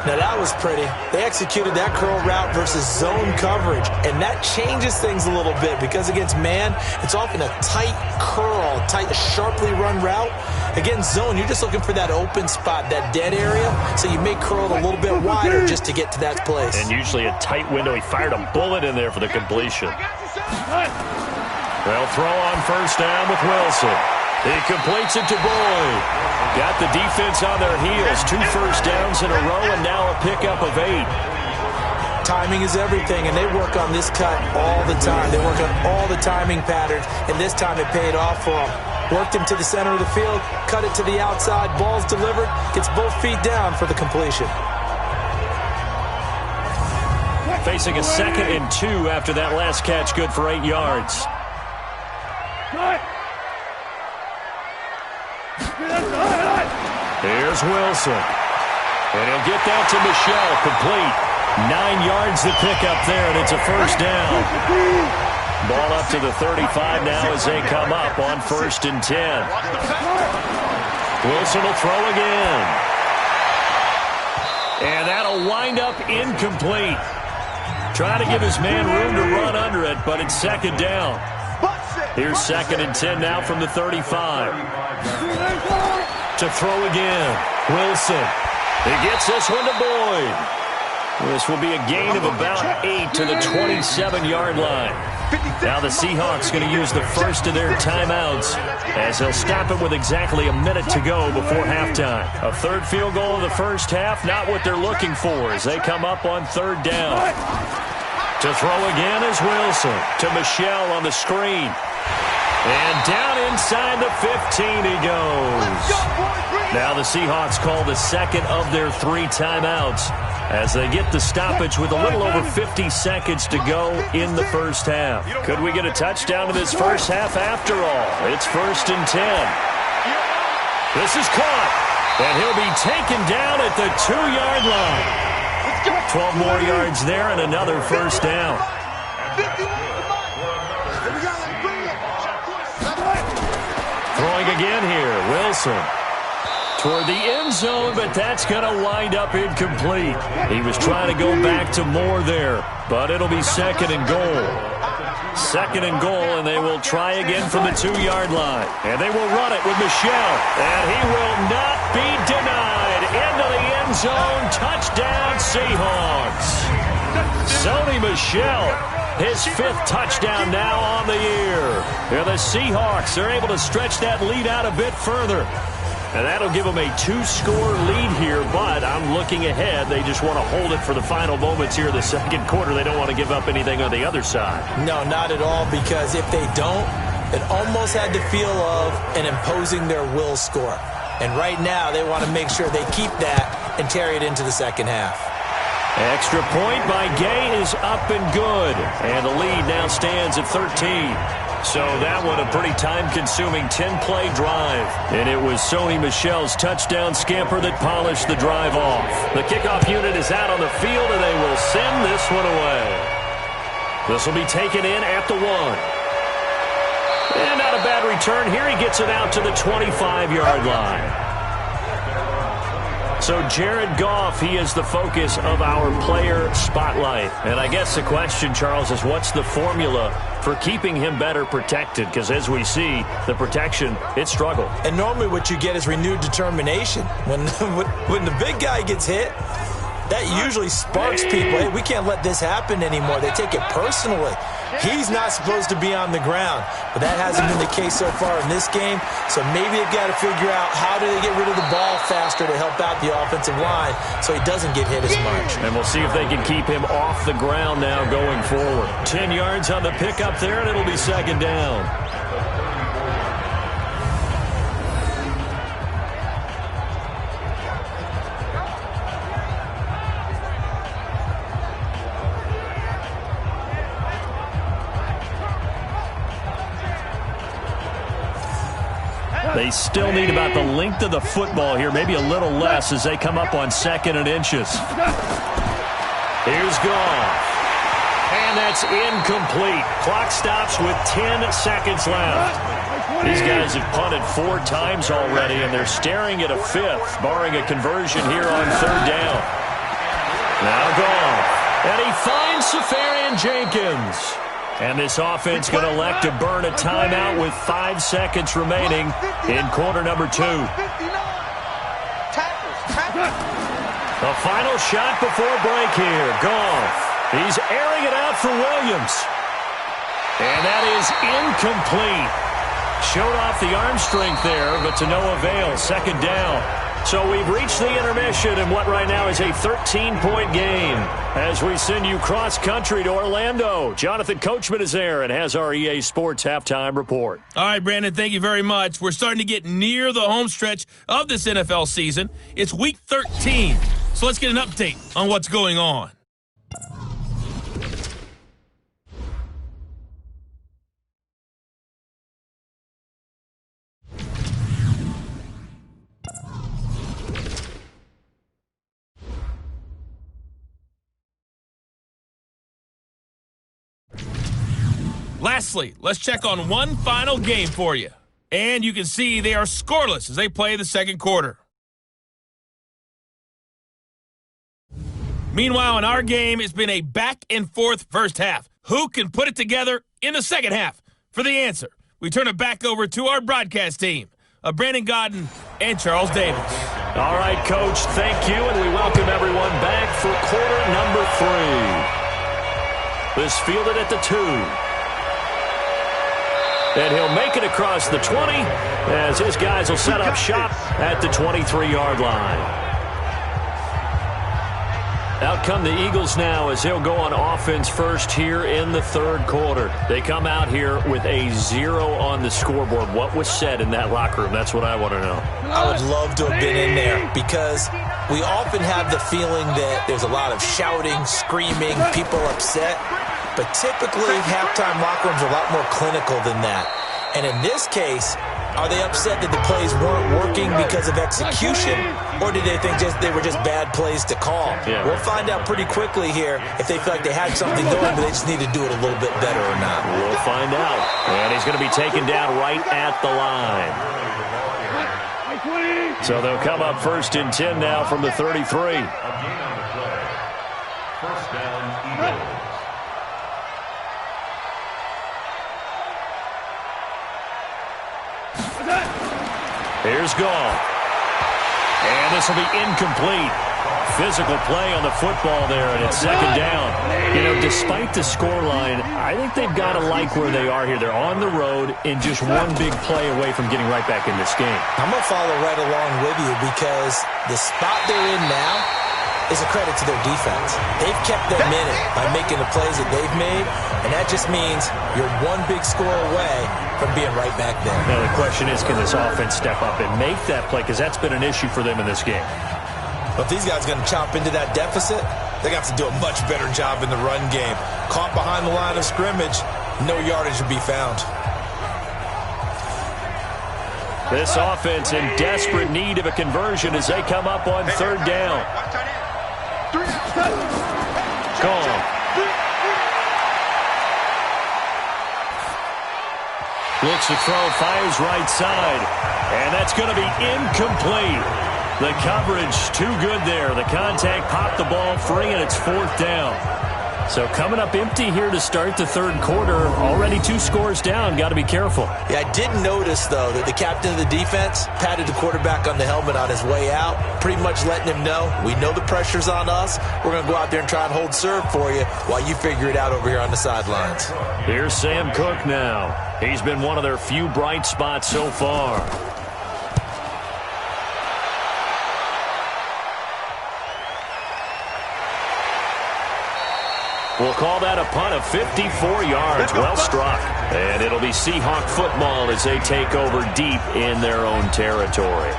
Now, that was pretty. They executed that curl route versus zone coverage, and that changes things a little bit because against man, it's often a tight curl, tight, sharply run route. Against zone, you're just looking for that open spot, that dead area, so you may curl it a little bit wider just to get to that place. And usually a tight window. He fired a bullet in there for the completion. They'll throw on 1st down with Wilson. He completes it to Boyd. Got the defense on their heels. 2 first downs in a row, and now a pickup of 8. Timing is everything, and they work on this cut all the time. They work on all the timing patterns, and this time it paid off for them. Worked him to the center of the field, cut it to the outside, ball's delivered, gets both feet down for the completion. Facing a 2nd and 2 after that last catch, good for 8 yards. Here's Wilson. And he'll get that to Michelle, complete. 9 yards to pick up there, and it's a first down. Ball up to the 35 now as they come up on 1st and 10. Wilson will throw again. And that'll wind up incomplete. Trying to give his man room to run under it, but it's 2nd down. Here's 2nd and 10 now from the 35. To throw again. Wilson. He gets this one to Boyd. This will be a gain of about 8 to the 27-yard line. Now the Seahawks going to use the first of their timeouts as they'll stop it with exactly a minute to go before halftime. A 3rd field goal of the first half, not what they're looking for as they come up on 3rd down. To throw again is Wilson. To Michelle on the screen. And down inside the 15 he goes. Now the Seahawks call the 2nd of their 3 timeouts as they get the stoppage with a little over 50 seconds to go in the first half. Could we get a touchdown in this first half after all? It's 1st and 10. This is caught, and he'll be taken down at the 2-yard line. 12 more yards there and another first down. Throwing again here, Wilson. Toward the end zone, but that's going to wind up incomplete. He was trying to go back to Moore there, but it'll be 2nd and goal. 2nd and goal, and they will try again from the 2-yard line. And they will run it with Michelle, and he will not be denied. Into the end zone, touchdown Seahawks. Sony Michel, his 5th touchdown now on the year. Here the Seahawks are able to stretch that lead out a bit further. And that'll give them a 2-score lead here, but I'm looking ahead. They just want to hold it for the final moments here in the 2nd quarter. They don't want to give up anything on the other side. No, not at all, because if they don't, it almost had the feel of an imposing their will score. And right now, they want to make sure they keep that and carry it into the 2nd half. Extra point by Gay is up and good. And the lead now stands at 13. So that one a pretty time-consuming 10-play drive. And it was Sony Michel's touchdown scamper that polished the drive off. The kickoff unit is out on the field, and they will send this one away. This will be taken in at the 1. And not a bad return here. He gets it out to the 25-yard line. So Jared Goff, he is the focus of our player spotlight. And I guess the question, Charles, is what's the formula for keeping him better protected? Because as we see, the protection, it struggled. And normally what you get is renewed determination. When the big guy gets hit, that usually sparks people. Hey, we can't let this happen anymore. They take it personally. He's not supposed to be on the ground, but that hasn't been the case so far in this game. So maybe they've got to figure out how do they get rid of the ball faster to help out the offensive line so he doesn't get hit as much. And we'll see if they can keep him off the ground now going forward. 10 yards on the pickup there, and it'll be 2nd down. They still need about the length of the football here, maybe a little less as they come up on 2nd and inches. Here's Goff. And that's incomplete. Clock stops with 10 seconds left. These guys have punted 4 times already, and they're staring at a 5th, barring a conversion here on 3rd down. Now Goff. And he finds Safarian Jenkins. And this offense going to elect to burn a timeout with 5 seconds remaining in quarter number 2. The final shot before break here. Goff. He's airing it out for Williams. And that is incomplete. Showed off the arm strength there, but to no avail. 2nd down. So we've reached the intermission in what right now is a 13-point game as we send you cross-country to Orlando. Jonathan Coachman is there and has our EA Sports halftime report. All right, Brandon, thank you very much. We're starting to get near the home stretch of this NFL season. It's Week 13, so let's get an update on what's going on. Lastly, let's check on one final game for you. And you can see they are scoreless as they play the second quarter. Meanwhile, in our game, it's been a back-and-forth first half. Who can put it together in the second half? For the answer, we turn it back over to our broadcast team of Brandon Godden and Charles Davis. All right, Coach, thank you, and we welcome everyone back for quarter number 3. This fielded at the 2. And he'll make it across the 20 as his guys will set up shop at the 23-yard line. Out come the Eagles now as they'll go on offense first here in the third quarter. They come out here with a 0 on the scoreboard. What was said in that locker room? That's what I want to know. I would love to have been in there because we often have the feeling that there's a lot of shouting, screaming, people upset. But typically, halftime locker rooms are a lot more clinical than that. And in this case, are they upset that the plays weren't working because of execution, or did they think they were just bad plays to call? Yeah. We'll find out pretty quickly here if they feel like they had something going, but they just need to do it a little bit better or not. We'll find out. And he's going to be taken down right at the line. So they'll come up first and 10 now from the 33. First down, Eagles. Here's Gall. And this will be incomplete. Physical play on the football there, and it's second down. You know, despite the scoreline, I think they've got to like where they are here. They're on the road and just one big play away from getting right back in this game. I'm going to follow right along with you because the spot they're in now is a credit to their defense. They've kept them in it by making the plays that they've made, and that just means you're one big score away from being right back there. Now the question is, can this offense step up and make that play? Because that's been an issue for them in this game. But if these guys are going to chop into that deficit, they're going to have to do a much better job in the run game. Caught behind the line of scrimmage, no yardage will be found. This offense in desperate need of a conversion as they come up on third down. Gone. Looks to throw, fires right side. And that's going to be incomplete. The coverage too good there. The contact popped the ball free, and it's fourth down. So coming up empty here to start the third quarter. Already 2 scores down. Got to be careful. Yeah, I did notice, though, that the captain of the defense patted the quarterback on the helmet on his way out, pretty much letting him know, we know the pressure's on us. We're going to go out there and try and hold serve for you while you figure it out over here on the sidelines. Here's Sam Cook now. He's been one of their few bright spots so far. We'll call that a punt of 54 yards. Well struck. And it'll be Seahawk football as they take over deep in their own territory.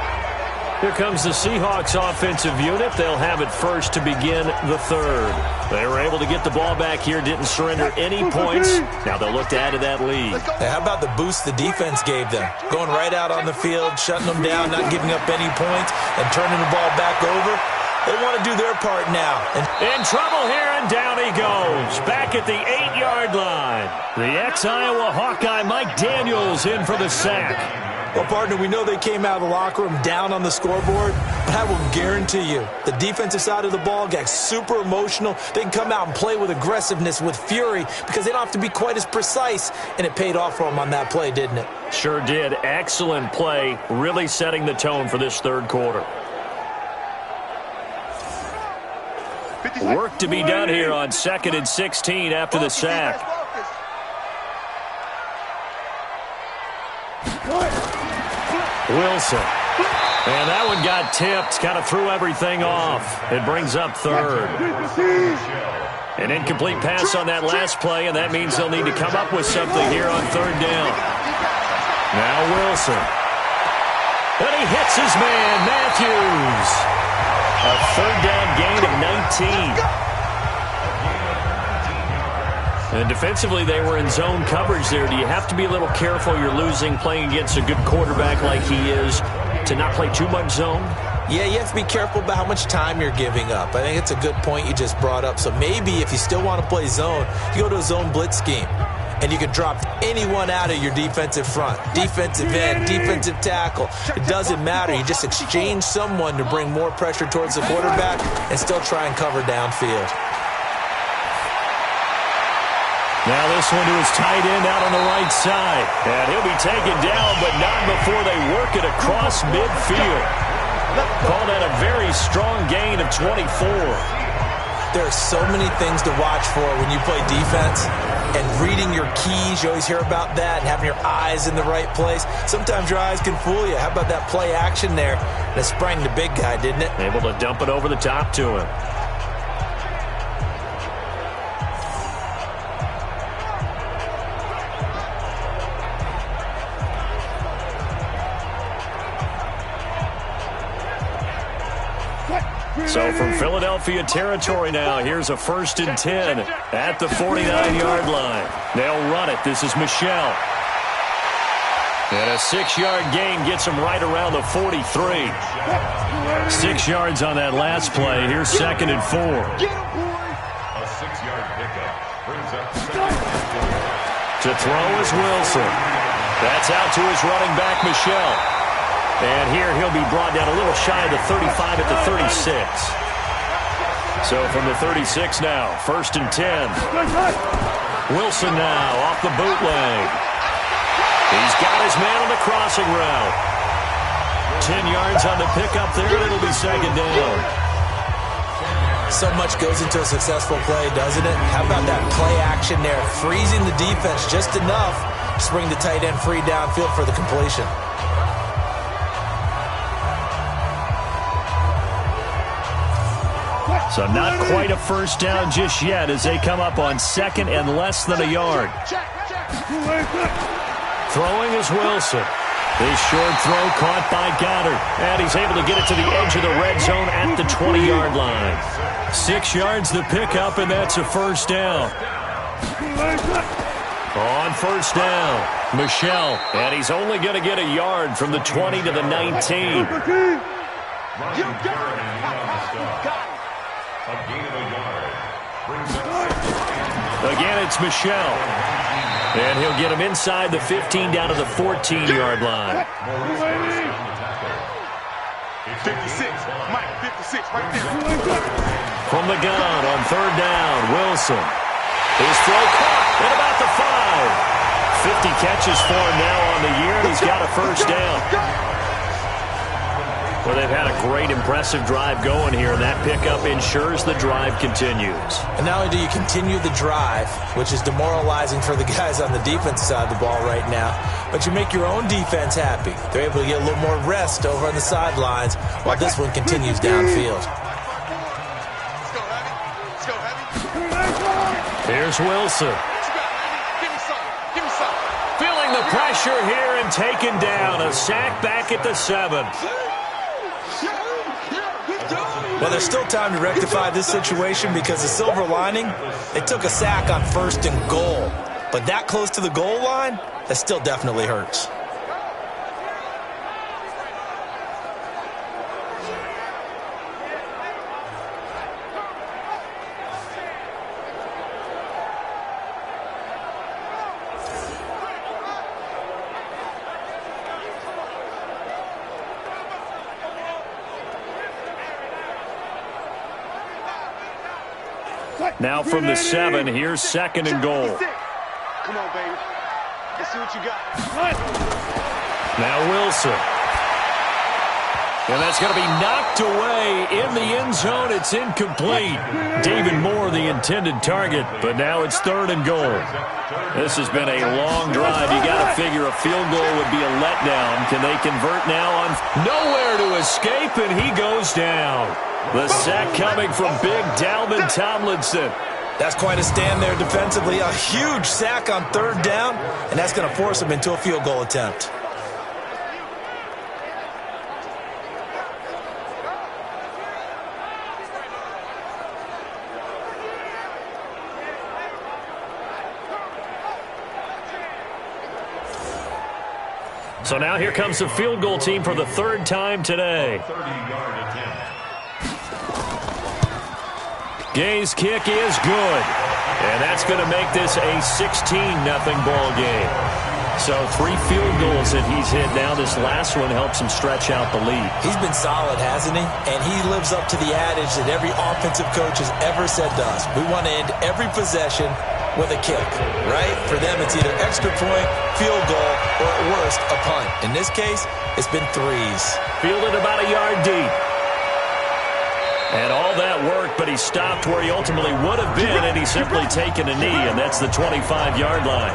Here comes the Seahawks offensive unit. They'll have it first to begin the third. They were able to get the ball back here, didn't surrender any points. Now they'll look to add to that lead. Hey, how about the boost the defense gave them? Going right out on the field, shutting them down, not giving up any points, and turning the ball back over. They want to do their part now. In trouble here, and down he goes. Back at the 8-yard line. The ex-Iowa Hawkeye Mike Daniels in for the sack. Well, partner, we know they came out of the locker room down on the scoreboard, but I will guarantee you the defensive side of the ball got super emotional. They can come out and play with aggressiveness, with fury, because they don't have to be quite as precise, and it paid off for them on that play, didn't it? Sure did. Excellent play, really setting the tone for this third quarter. Work to be done here on 2nd and 16 after the sack. Wilson And that one got tipped, kind of threw everything off. It brings up third. An incomplete pass on that last play, and that means they'll need to come up with something here on third down. Now Wilson. And he hits his man, Matthews. A third down gain of 19. And defensively, they were in zone coverage there. Do you have to be a little careful? You're losing playing against a good quarterback like he is to not play too much zone? Yeah, you have to be careful about how much time you're giving up. I think it's a good point you just brought up. So maybe if you still want to play zone, you go to a zone blitz scheme. And you can drop anyone out of your defensive front. Defensive end, defensive tackle. It doesn't matter. You just exchange someone to bring more pressure towards the quarterback and still try and cover downfield. Now this one to his tight end out on the right side. And he'll be taken down, but not before they work it across midfield. Call that a very strong gain of 24. There are so many things to watch for when you play defense. And reading your keys, you always hear about that, and having your eyes in the right place. Sometimes your eyes can fool you. How about that play action there? And it sprang the big guy, didn't it? Able to dump it over the top to him. So from Philadelphia territory now, here's a 1st and 10 at the 49-yard line. They'll run it. This is Michelle. And a 6-yard gain gets him right around the 43. 6 yards on that last play. Here's 2nd and 4. A 6-yard pickup brings up 2nd and 4. To throw is Wilson. That's out to his running back, Michelle. And here he'll be brought down a little shy of the 35 at the 36. So from the 36 now, 1st and 10. Wilson now off the bootleg. He's got his man on the crossing route. 10 yards on the pickup there, and it'll be 2nd down. So much goes into a successful play, doesn't it? How about that play action there? Freezing the defense just enough to bring the tight end free downfield for the completion. So not quite a 1st down just yet as they come up on 2nd and less than a yard. Throwing is Wilson. His short throw caught by Goddard. And he's able to get it to the edge of the red zone at the 20-yard line. 6 yards the pickup, and that's a 1st down. On 1st down, Michelle. And he's only going to get a yard from the 20 to the 19. Again, it's Michelle. And he'll get him inside the 15 down to the 14-yard line. 56, Mike, 56, right there. From the gun on 3rd down, Wilson. His throw caught at about the 5. 50 catches for him now on the year, and he's got a 1st down. Well, they've had a great, impressive drive going here, and that pickup ensures the drive continues. And not only do you continue the drive, which is demoralizing for the guys on the defensive side of the ball right now, but you make your own defense happy. They're able to get a little more rest over on the sidelines while this one continues downfield. Here's Wilson. Feeling the pressure here and taken down. A sack back at the 7. Well, there's still time to rectify this situation because the silver lining, they took a sack on 1st and goal. But that close to the goal line, that still definitely hurts. Now from the 7, here's 2nd and goal. Come on, baby. Let's see what you got. Now Wilson. And that's going to be knocked away in the end zone. It's incomplete. David Moore, the intended target, but now it's 3rd and goal. This has been a long drive. You got to figure a field goal would be a letdown. Can they convert now on nowhere to escape, and he goes down. The sack coming from big Dalvin Tomlinson. That's quite a stand there defensively. A huge sack on 3rd down, and that's going to force him into a field goal attempt. So now here comes the field goal team for the 3rd time today. 30-yard attempt. Gay's kick is good. And that's going to make this a 16-0 ball game. So 3 field goals that he's hit now. This last one helps him stretch out the lead. He's been solid, hasn't he? And he lives up to the adage that every offensive coach has ever said to us. We want to end every possession with a kick, right? For them, it's either extra point, field goal, or at worst, a punt. In this case, it's been 3s. Fielded about a yard deep. And all that worked, but he stopped where he ultimately would have been, and he's simply taken a knee, and that's the 25-yard line.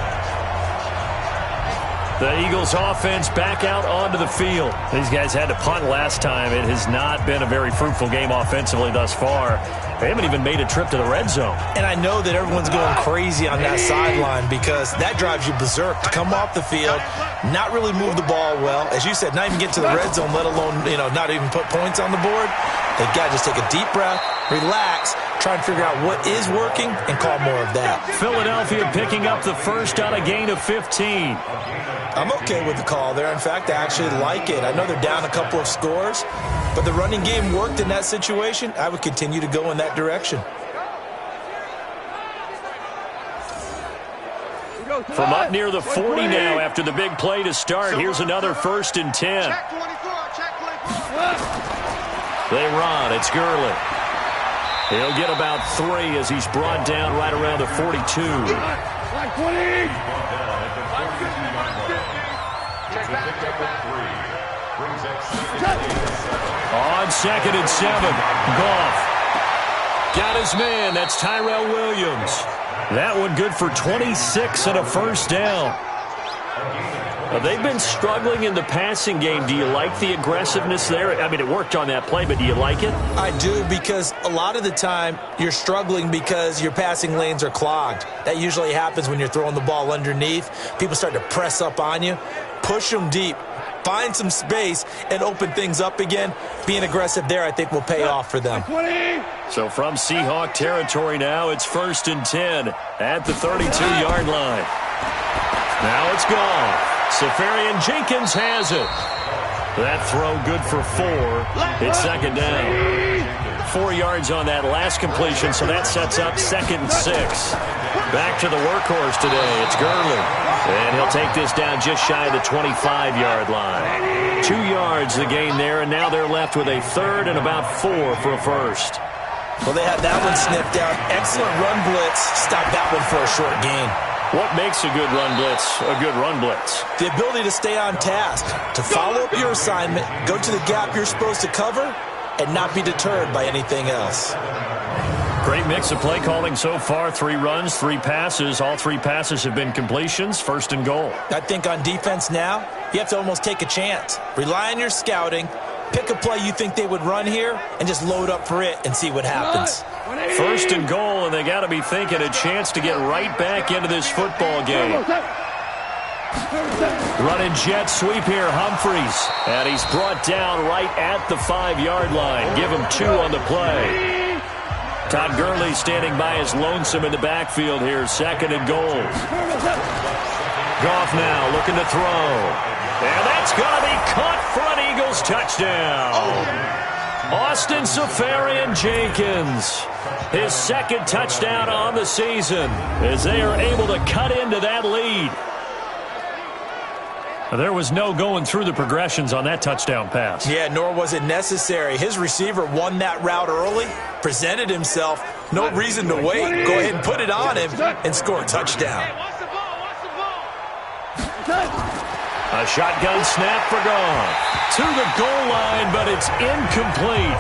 The Eagles offense back out onto the field. These guys had to punt last time. It has not been a very fruitful game offensively thus far. They haven't even made a trip to the red zone. And I know that everyone's going crazy on that sideline because that drives you berserk to come off the field, not really move the ball well. As you said, not even get to the red zone, let alone, not even put points on the board. They've got to just take a deep breath, relax, try and figure out what is working, and call more of that. Philadelphia picking up the first on a gain of 15. I'm okay with the call there. In fact, I actually like it. I know they're down a couple of scores, but the running game worked in that situation. I would continue to go in that direction. From up near the 40 now after the big play to start. Here's another 1st and 10. They run. It's Gurley. He'll get about 3 as he's brought down right around the 42. On 2nd and 7, Goff got his man. That's Tyrell Williams. That one good for 26 and a 1st down. They've been struggling in the passing game. Do you like the aggressiveness there? I mean, it worked on that play, but do you like it? I do, because a lot of the time you're struggling because your passing lanes are clogged. That usually happens when you're throwing the ball underneath. People start to press up on you. Push them deep. Find some space and open things up again. Being aggressive there, I think, will pay off for them. So from Seahawk territory now, it's 1st and 10 at the 32-yard line. Now it's gone. Safarian Jenkins has it. That throw good for 4. It's 2nd down. 4 yards on that last completion, so that sets up 2nd and 6. Back to the workhorse today. It's Gurley. And he'll take this down just shy of the 25-yard line. 2 yards the gain there, and now they're left with a 3rd and about 4 for a 1st. Well, they had that one sniffed out. Excellent run blitz. Stop that one for a short gain. What makes a good run blitz a good run blitz? The ability to stay on task, to follow up your assignment, go to the gap you're supposed to cover, and not be deterred by anything else. Great mix of play calling so far. 3 runs, 3 passes. All 3 passes have been completions. 1st and goal. I think on defense now, you have to almost take a chance. Rely on your scouting. Pick a play you think they would run here and just load up for it and see what happens. 1st and goal, and they got to be thinking a chance to get right back into this football game. Running jet sweep here, Humphreys. And he's brought down right at the 5-yard line. Give him 2 on the play. Todd Gurley standing by as lonesome in the backfield here. 2nd and goal. Goff now looking to throw. And that's going to be caught for an Eagles touchdown. Austin Safarian-Jenkins, his 2nd touchdown on the season as they are able to cut into that lead. There was no going through the progressions on that touchdown pass. Yeah, nor was it necessary. His receiver won that route early, presented himself, no reason to wait. Go ahead and put it on him and score a touchdown. A shotgun snap for gone. To the goal line, but it's incomplete.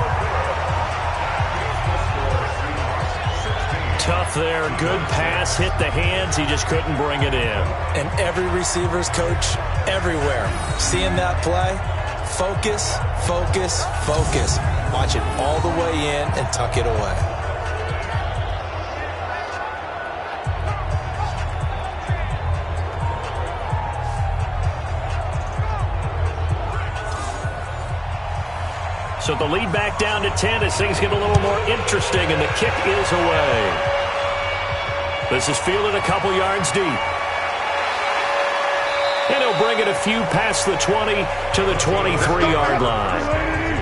Tough there. Good pass. Hit the hands. He just couldn't bring it in. And every receiver's coach everywhere. Seeing that play, focus, focus, focus. Watch it all the way in and tuck it away. So the lead back down to 10 as things get a little more interesting, and the kick is away. This is fielded a couple yards deep. And he'll bring it a few past the 20 to the 23-yard line.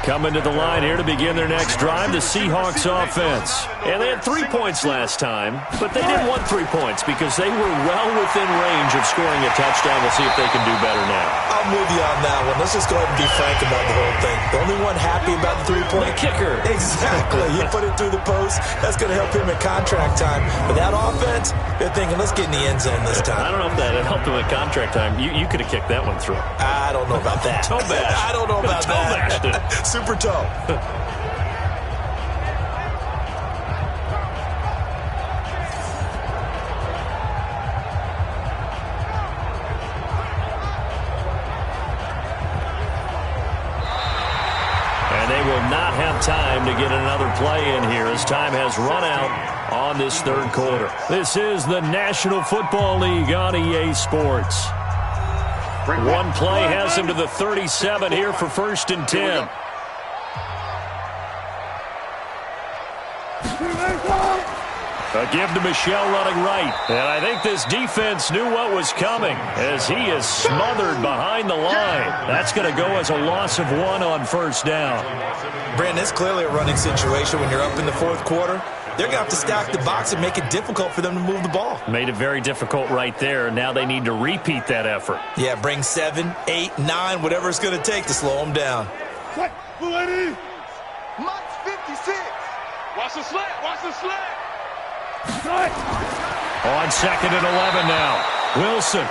Coming to the line here to begin their next drive, the Seahawks offense. And they had 3 points last time, but they didn't want 3 points because they were well within range of scoring a touchdown. We'll see if they can do better now. I'm with you on that one. Let's just go ahead and be frank about the whole thing. The only one happy about the 3-point kicker. Exactly. You put it through the post. That's going to help him at contract time. But that offense, they're thinking, let's get in the end zone this time. I don't know if that helped him at contract time. You could have kicked that one through. I don't know about that. Toe bash. I don't know about toe that. Bashed it. Super toe. And they will not have time to get another play in here as time has run out on this third quarter. This is the National Football League on EA Sports. One play has him to the 37 here for 1st and 10. A give to Michel running right. And I think this defense knew what was coming as he is smothered behind the line. That's going to go as a loss of 1 on 1st down. Brandon, it's clearly a running situation when you're up in the 4th quarter. They're going to have to stack the box and make it difficult for them to move the ball. Made it very difficult right there. Now they need to repeat that effort. Yeah, bring 7, 8, 9, whatever it's going to take to slow them down. Mike's 56. Watch the slant. Watch the slant. On 2nd and 11 now. Wilson.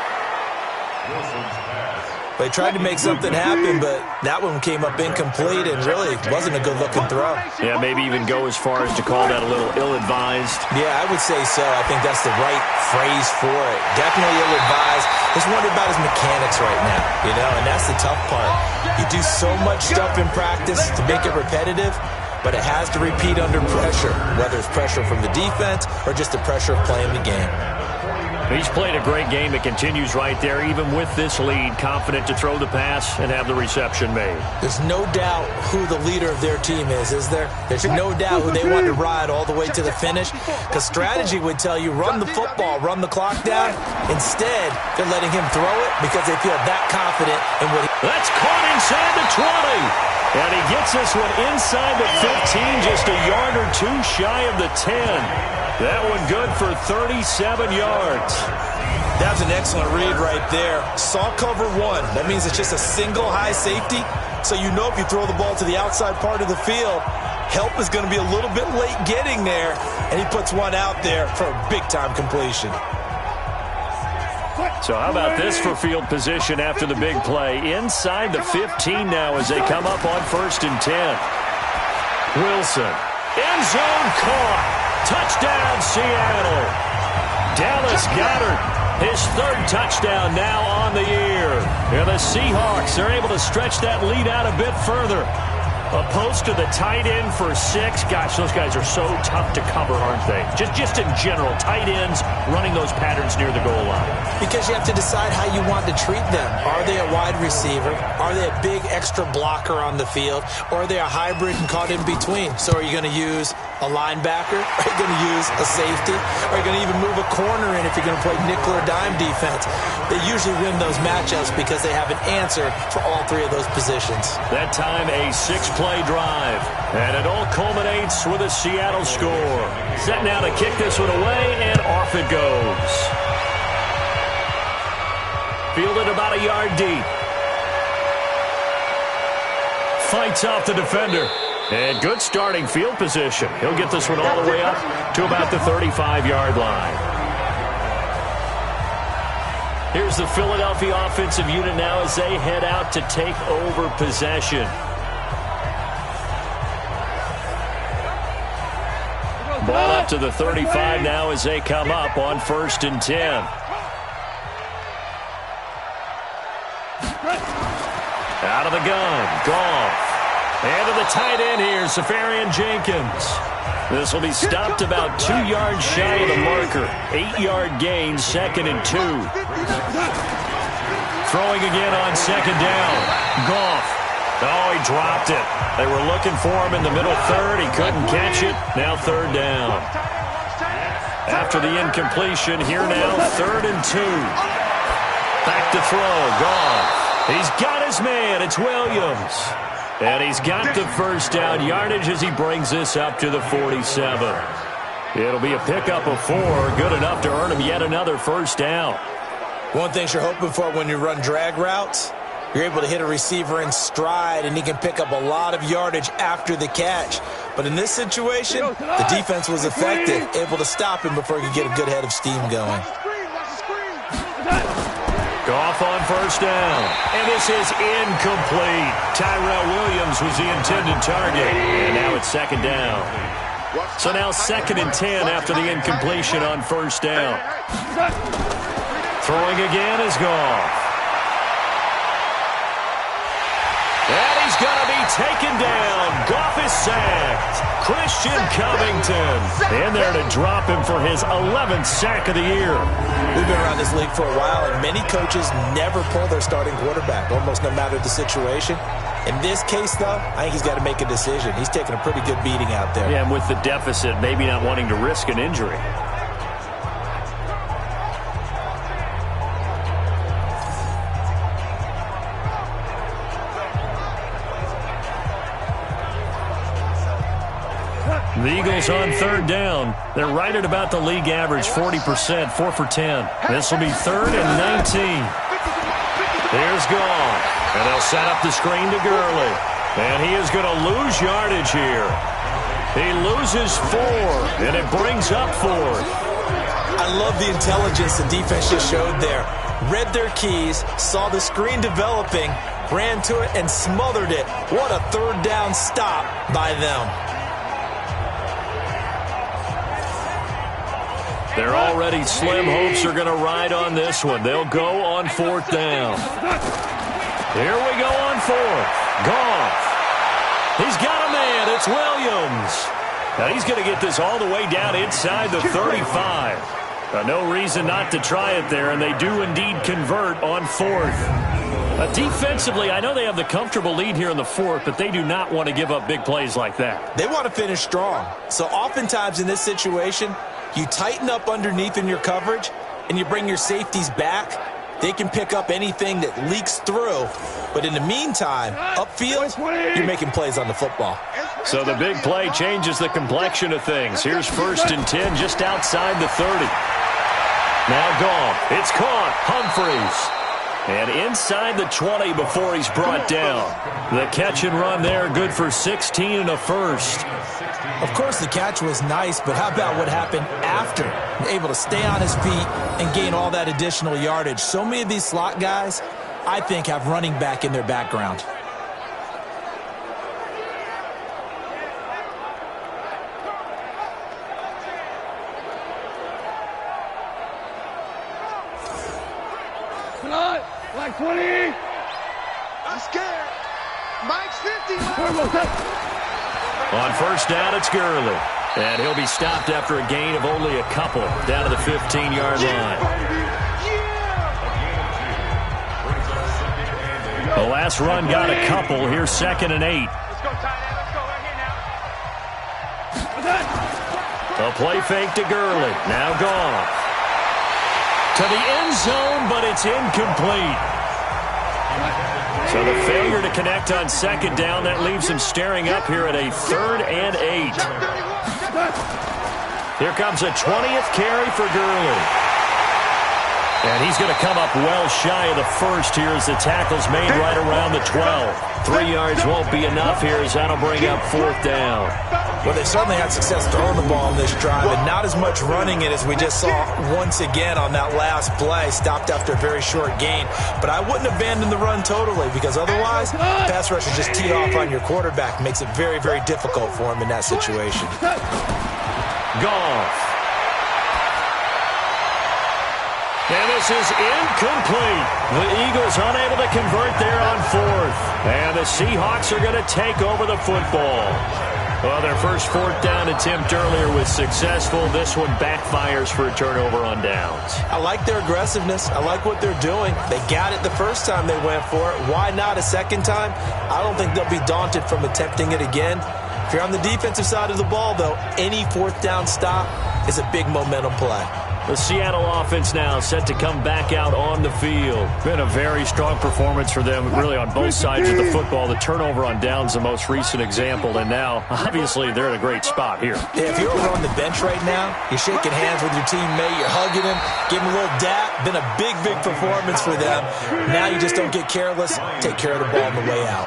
They tried to make something happen, but that one came up incomplete and really wasn't a good-looking throw. Yeah, maybe even go as far as to call that a little ill-advised. Yeah, I would say so. I think that's the right phrase for it. Definitely ill-advised. Just wondering about his mechanics right now, and that's the tough part. You do so much stuff in practice to make it repetitive, but it has to repeat under pressure, whether it's pressure from the defense or just the pressure of playing the game. He's played a great game. It continues right there, even with this lead, confident to throw the pass and have the reception made. There's no doubt who the leader of their team is there? There's no doubt who they want to ride all the way to the finish, because strategy would tell you run the football, run the clock down. Instead, they're letting him throw it because they feel that confident in what he... That's caught inside the 20. And he gets this one inside the 15, just a yard or two shy of the 10. That one good for 37 yards. That's an excellent read right there. Saw cover 1. That means it's just a single high safety. So you know if you throw the ball to the outside part of the field, help is going to be a little bit late getting there. And he puts one out there for a big-time completion. So how about this for field position after the big play? Inside the 15 now as they come up on 1st and 10. Wilson. End zone caught. Touchdown, Seattle. Dallas Goedert, his 3rd touchdown now on the year. And the Seahawks are able to stretch that lead out a bit further. A post to the tight end for 6. Gosh, those guys are so tough to cover, aren't they? Just in general, tight ends running those patterns near the goal line. Because you have to decide how you want to treat them. Are they a wide receiver? Are they a big extra blocker on the field? Or are they a hybrid and caught in between? So are you going to use a linebacker? Are you going to use a safety? Are you going to even move a corner in if you're going to play nickel or dime defense? They usually win those matchups because they have an answer for all 3 of those positions. That time a 6-play drive. And it all culminates with a Seattle score. Set now to kick this one away, and off it goes. Fielded about a yard deep. Fights off the defender. And good starting field position. He'll get this one all the way up to about the 35-yard line. Here's the Philadelphia offensive unit now as they head out to take over possession. Ball up to the 35 now as they come up on 1st and 10. Out of the gun, Goff. And to the tight end here, Safarian Jenkins. This will be stopped about 2 yards shy of the marker. 8-yard gain, 2nd and 2. Throwing again on 2nd down. Goff. Oh, he dropped it. They were looking for him in the middle third. He couldn't catch it. Now 3rd down. After the incompletion, here now 3rd and 2. Back to throw, Goff. He's got his man. It's Williams. And he's got the first down yardage as he brings this up to the 47. It'll be a pickup of 4, good enough to earn him yet another first down. One thing you're hoping for when you run drag routes, you're able to hit a receiver in stride, and he can pick up a lot of yardage after the catch. But in this situation, the defense was effective, able to stop him before he could get a good head of steam going. Goff on first down. And this is incomplete. Tyrell Williams was the intended target. And now it's 2nd down. So now 2nd and 10 after the incompletion on first down. Throwing again is Goff. And he's going to be taken down. Goff is sacked. Christian Covington in there to drop him for his 11th sack of the year. We've been around this league for a while, and many coaches never pull their starting quarterback, almost no matter the situation. In this case, though, I think he's got to make a decision. He's taking a pretty good beating out there. Yeah, and with the deficit, maybe not wanting to risk an injury. The Eagles on 3rd down. They're right at about the league average, 40%, 4 for 10. This will be 3rd and 19. Here's Goff. And they'll set up the screen to Gurley. And he is going to lose yardage here. He loses 4, and it brings up 4th. I love the intelligence the defense just showed there. Read their keys, saw the screen developing, ran to it, and smothered it. What a 3rd down stop by them. They're already slim hopes are going to ride on this one. They'll go on 4th down. Here we go on 4th. Goff. He's got a man. It's Williams. Now he's going to get this all the way down inside the 35. No reason not to try it there, and they do indeed convert on 4th. Defensively, I know they have the comfortable lead here in the 4th, but they do not want to give up big plays like that. They want to finish strong. So oftentimes in this situation, you tighten up underneath in your coverage, and you bring your safeties back. They can pick up anything that leaks through. But in the meantime, upfield, you're making plays on the football. So the big play changes the complexion of things. Here's 1st and 10 just outside the 30. Now Goff. It's caught. Humphreys. And inside the 20 before he's brought down. The catch and run there, good for 16 and a first. Of course, the catch was nice, but how about what happened after? Able to stay on his feet and gain all that additional yardage. So many of these slot guys, I think, have running back in their background. Like 20. I'm scared. Mike's 50. On first down, it's Gurley. And he'll be stopped after a gain of only a couple down to the 15-yard line. The last run got a couple. Here's 2nd and 8. Let's go, tight end. Let's go right here now. A play fake to Gurley. Now Goff. To the end zone, but it's incomplete. So the failure to connect on 2nd down, that leaves him staring up here at a 3rd and 8. Here comes a 20th carry for Gurley. And he's going to come up well shy of the first here as the tackle's made right around the 12. 3 yards won't be enough here as that'll bring up 4th down. Well, they certainly had success throwing the ball in this drive, and not as much running it as we just saw once again on that last play. Stopped after a very short gain. But I wouldn't abandon the run totally, because otherwise, pass rush is just teed off on your quarterback. Makes it very, very difficult for him in that situation. Goff. And this is incomplete. The Eagles unable to convert there on 4th. And the Seahawks are going to take over the football. Well, their first 4th down attempt earlier was successful. This one backfires for a turnover on downs. I like their aggressiveness. I like what they're doing. They got it the first time they went for it. Why not a second time? I don't think they'll be daunted from attempting it again. If you're on the defensive side of the ball, though, any 4th down stop is a big momentum play. The Seattle offense now set to come back out on the field. Been a very strong performance for them, really, on both sides of the football. The turnover on downs, the most recent example, and now, obviously, they're in a great spot here. Yeah, if you're over on the bench right now, you're shaking hands with your teammate, you're hugging him, give him a little dap. Been a big, big performance for them. Now you just don't get careless. Take care of the ball on the way out.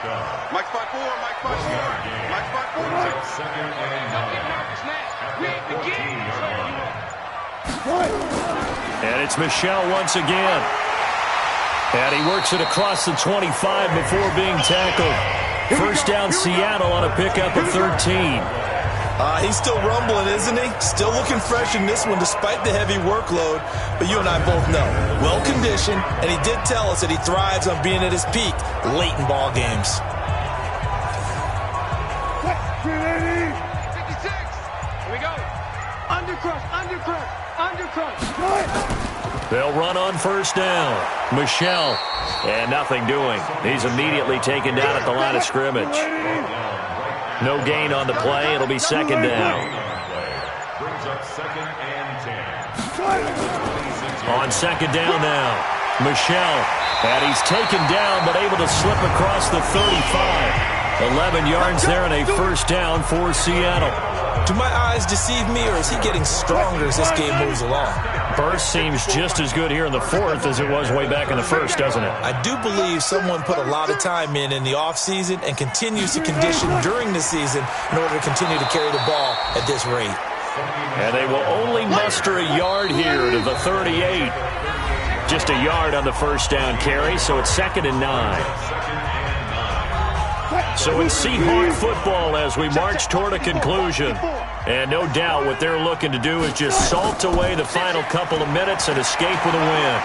Mike 5-4, Mike 5-4, Mike 5-4. Second and 9. And it's Michel once again. And he works it across the 25 before being tackled. First down Seattle on a pickup of 13. He's still rumbling, isn't he? Still looking fresh in this one despite the heavy workload. But you and I both know, well-conditioned, and he did tell us that he thrives on being at his peak late in ball games. 56. Here we go. Undercrush, undercrush, undercrush. They'll run on first down. Michel, and nothing doing. He's immediately taken down at the line of scrimmage. No gain on the play. It'll be second down. Brings up 2nd and 10. On second down now, Michel. And he's taken down, but able to slip across the 35. 11 yards there and a first down for Seattle. Do my eyes deceive me, or is he getting stronger as this game moves along? Burst seems just as good here in the 4th as it was way back in the 1st, doesn't it? I do believe someone put a lot of time in the offseason and continues to condition during the season in order to continue to carry the ball at this rate. And they will only muster a yard here to the 38. Just a yard on the first down carry, so it's 2nd and 9. So it's Seahawk football as we march toward a conclusion. And no doubt what they're looking to do is just salt away the final couple of minutes and escape with a win.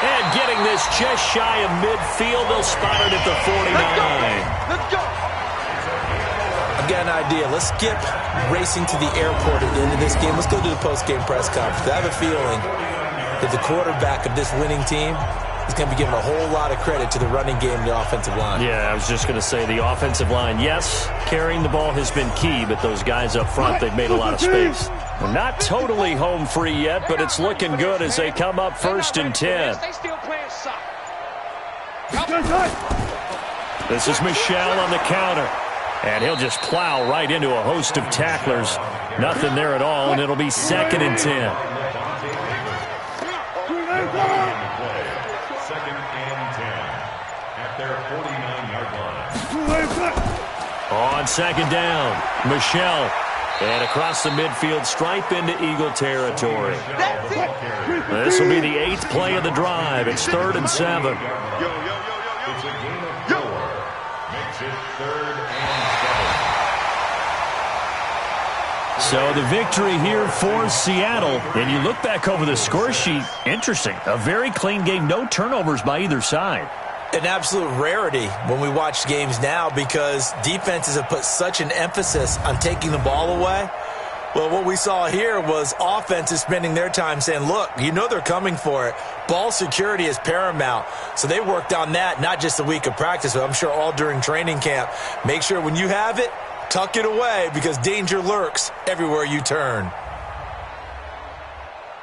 And getting this just shy of midfield, they'll spot it at the 49. Let's go. I've got an idea. Let's skip racing to the airport at the end of this game. Let's go to the post-game press conference. I have a feeling that the quarterback of this winning team is going to be given a whole lot of credit to the running game and the offensive line. Yeah, I was just going to say the offensive line, yes, carrying the ball has been key, but those guys up front, they've made a lot of space. We're not totally home free yet, but it's looking good as they come up 1st and 10. They still playing soccer. This is Michel on the counter. And he'll just plow right into a host of tacklers. Nothing there at all, and it'll be 2nd and 10. 2nd and 10 at their 49-yard line. On second down, Michel. And across the midfield stripe into Eagle territory. This will be the 8th play of the drive. It's 3rd and 7. It's a gain of 4. Makes it 3rd and 7. So the victory here for Seattle. And you look back over the score sheet, interesting. A very clean game, no turnovers by either side. An absolute rarity when we watch games now because defenses have put such an emphasis on taking the ball away. Well, what we saw here was offenses spending their time saying, look, you know they're coming for it. Ball security is paramount. So they worked on that, not just a week of practice, but I'm sure all during training camp. Make sure when you have it, tuck it away because danger lurks everywhere you turn.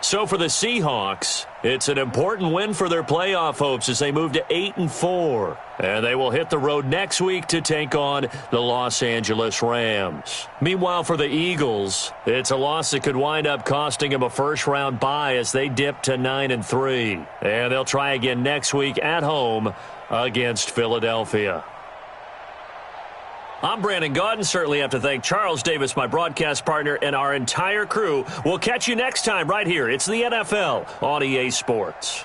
So for the Seahawks, It's an important win for their playoff hopes as they move to 8-4. And they will hit the road next week to take on the Los Angeles Rams. Meanwhile, for the Eagles, it's a loss that could wind up costing them a first-round bye as they dip to 9-3. And they'll try again next week at home against Philadelphia. I'm Brandon Gaudin. Certainly have to thank Charles Davis, my broadcast partner, and our entire crew. We'll catch you next time right here. It's the NFL on EA Sports.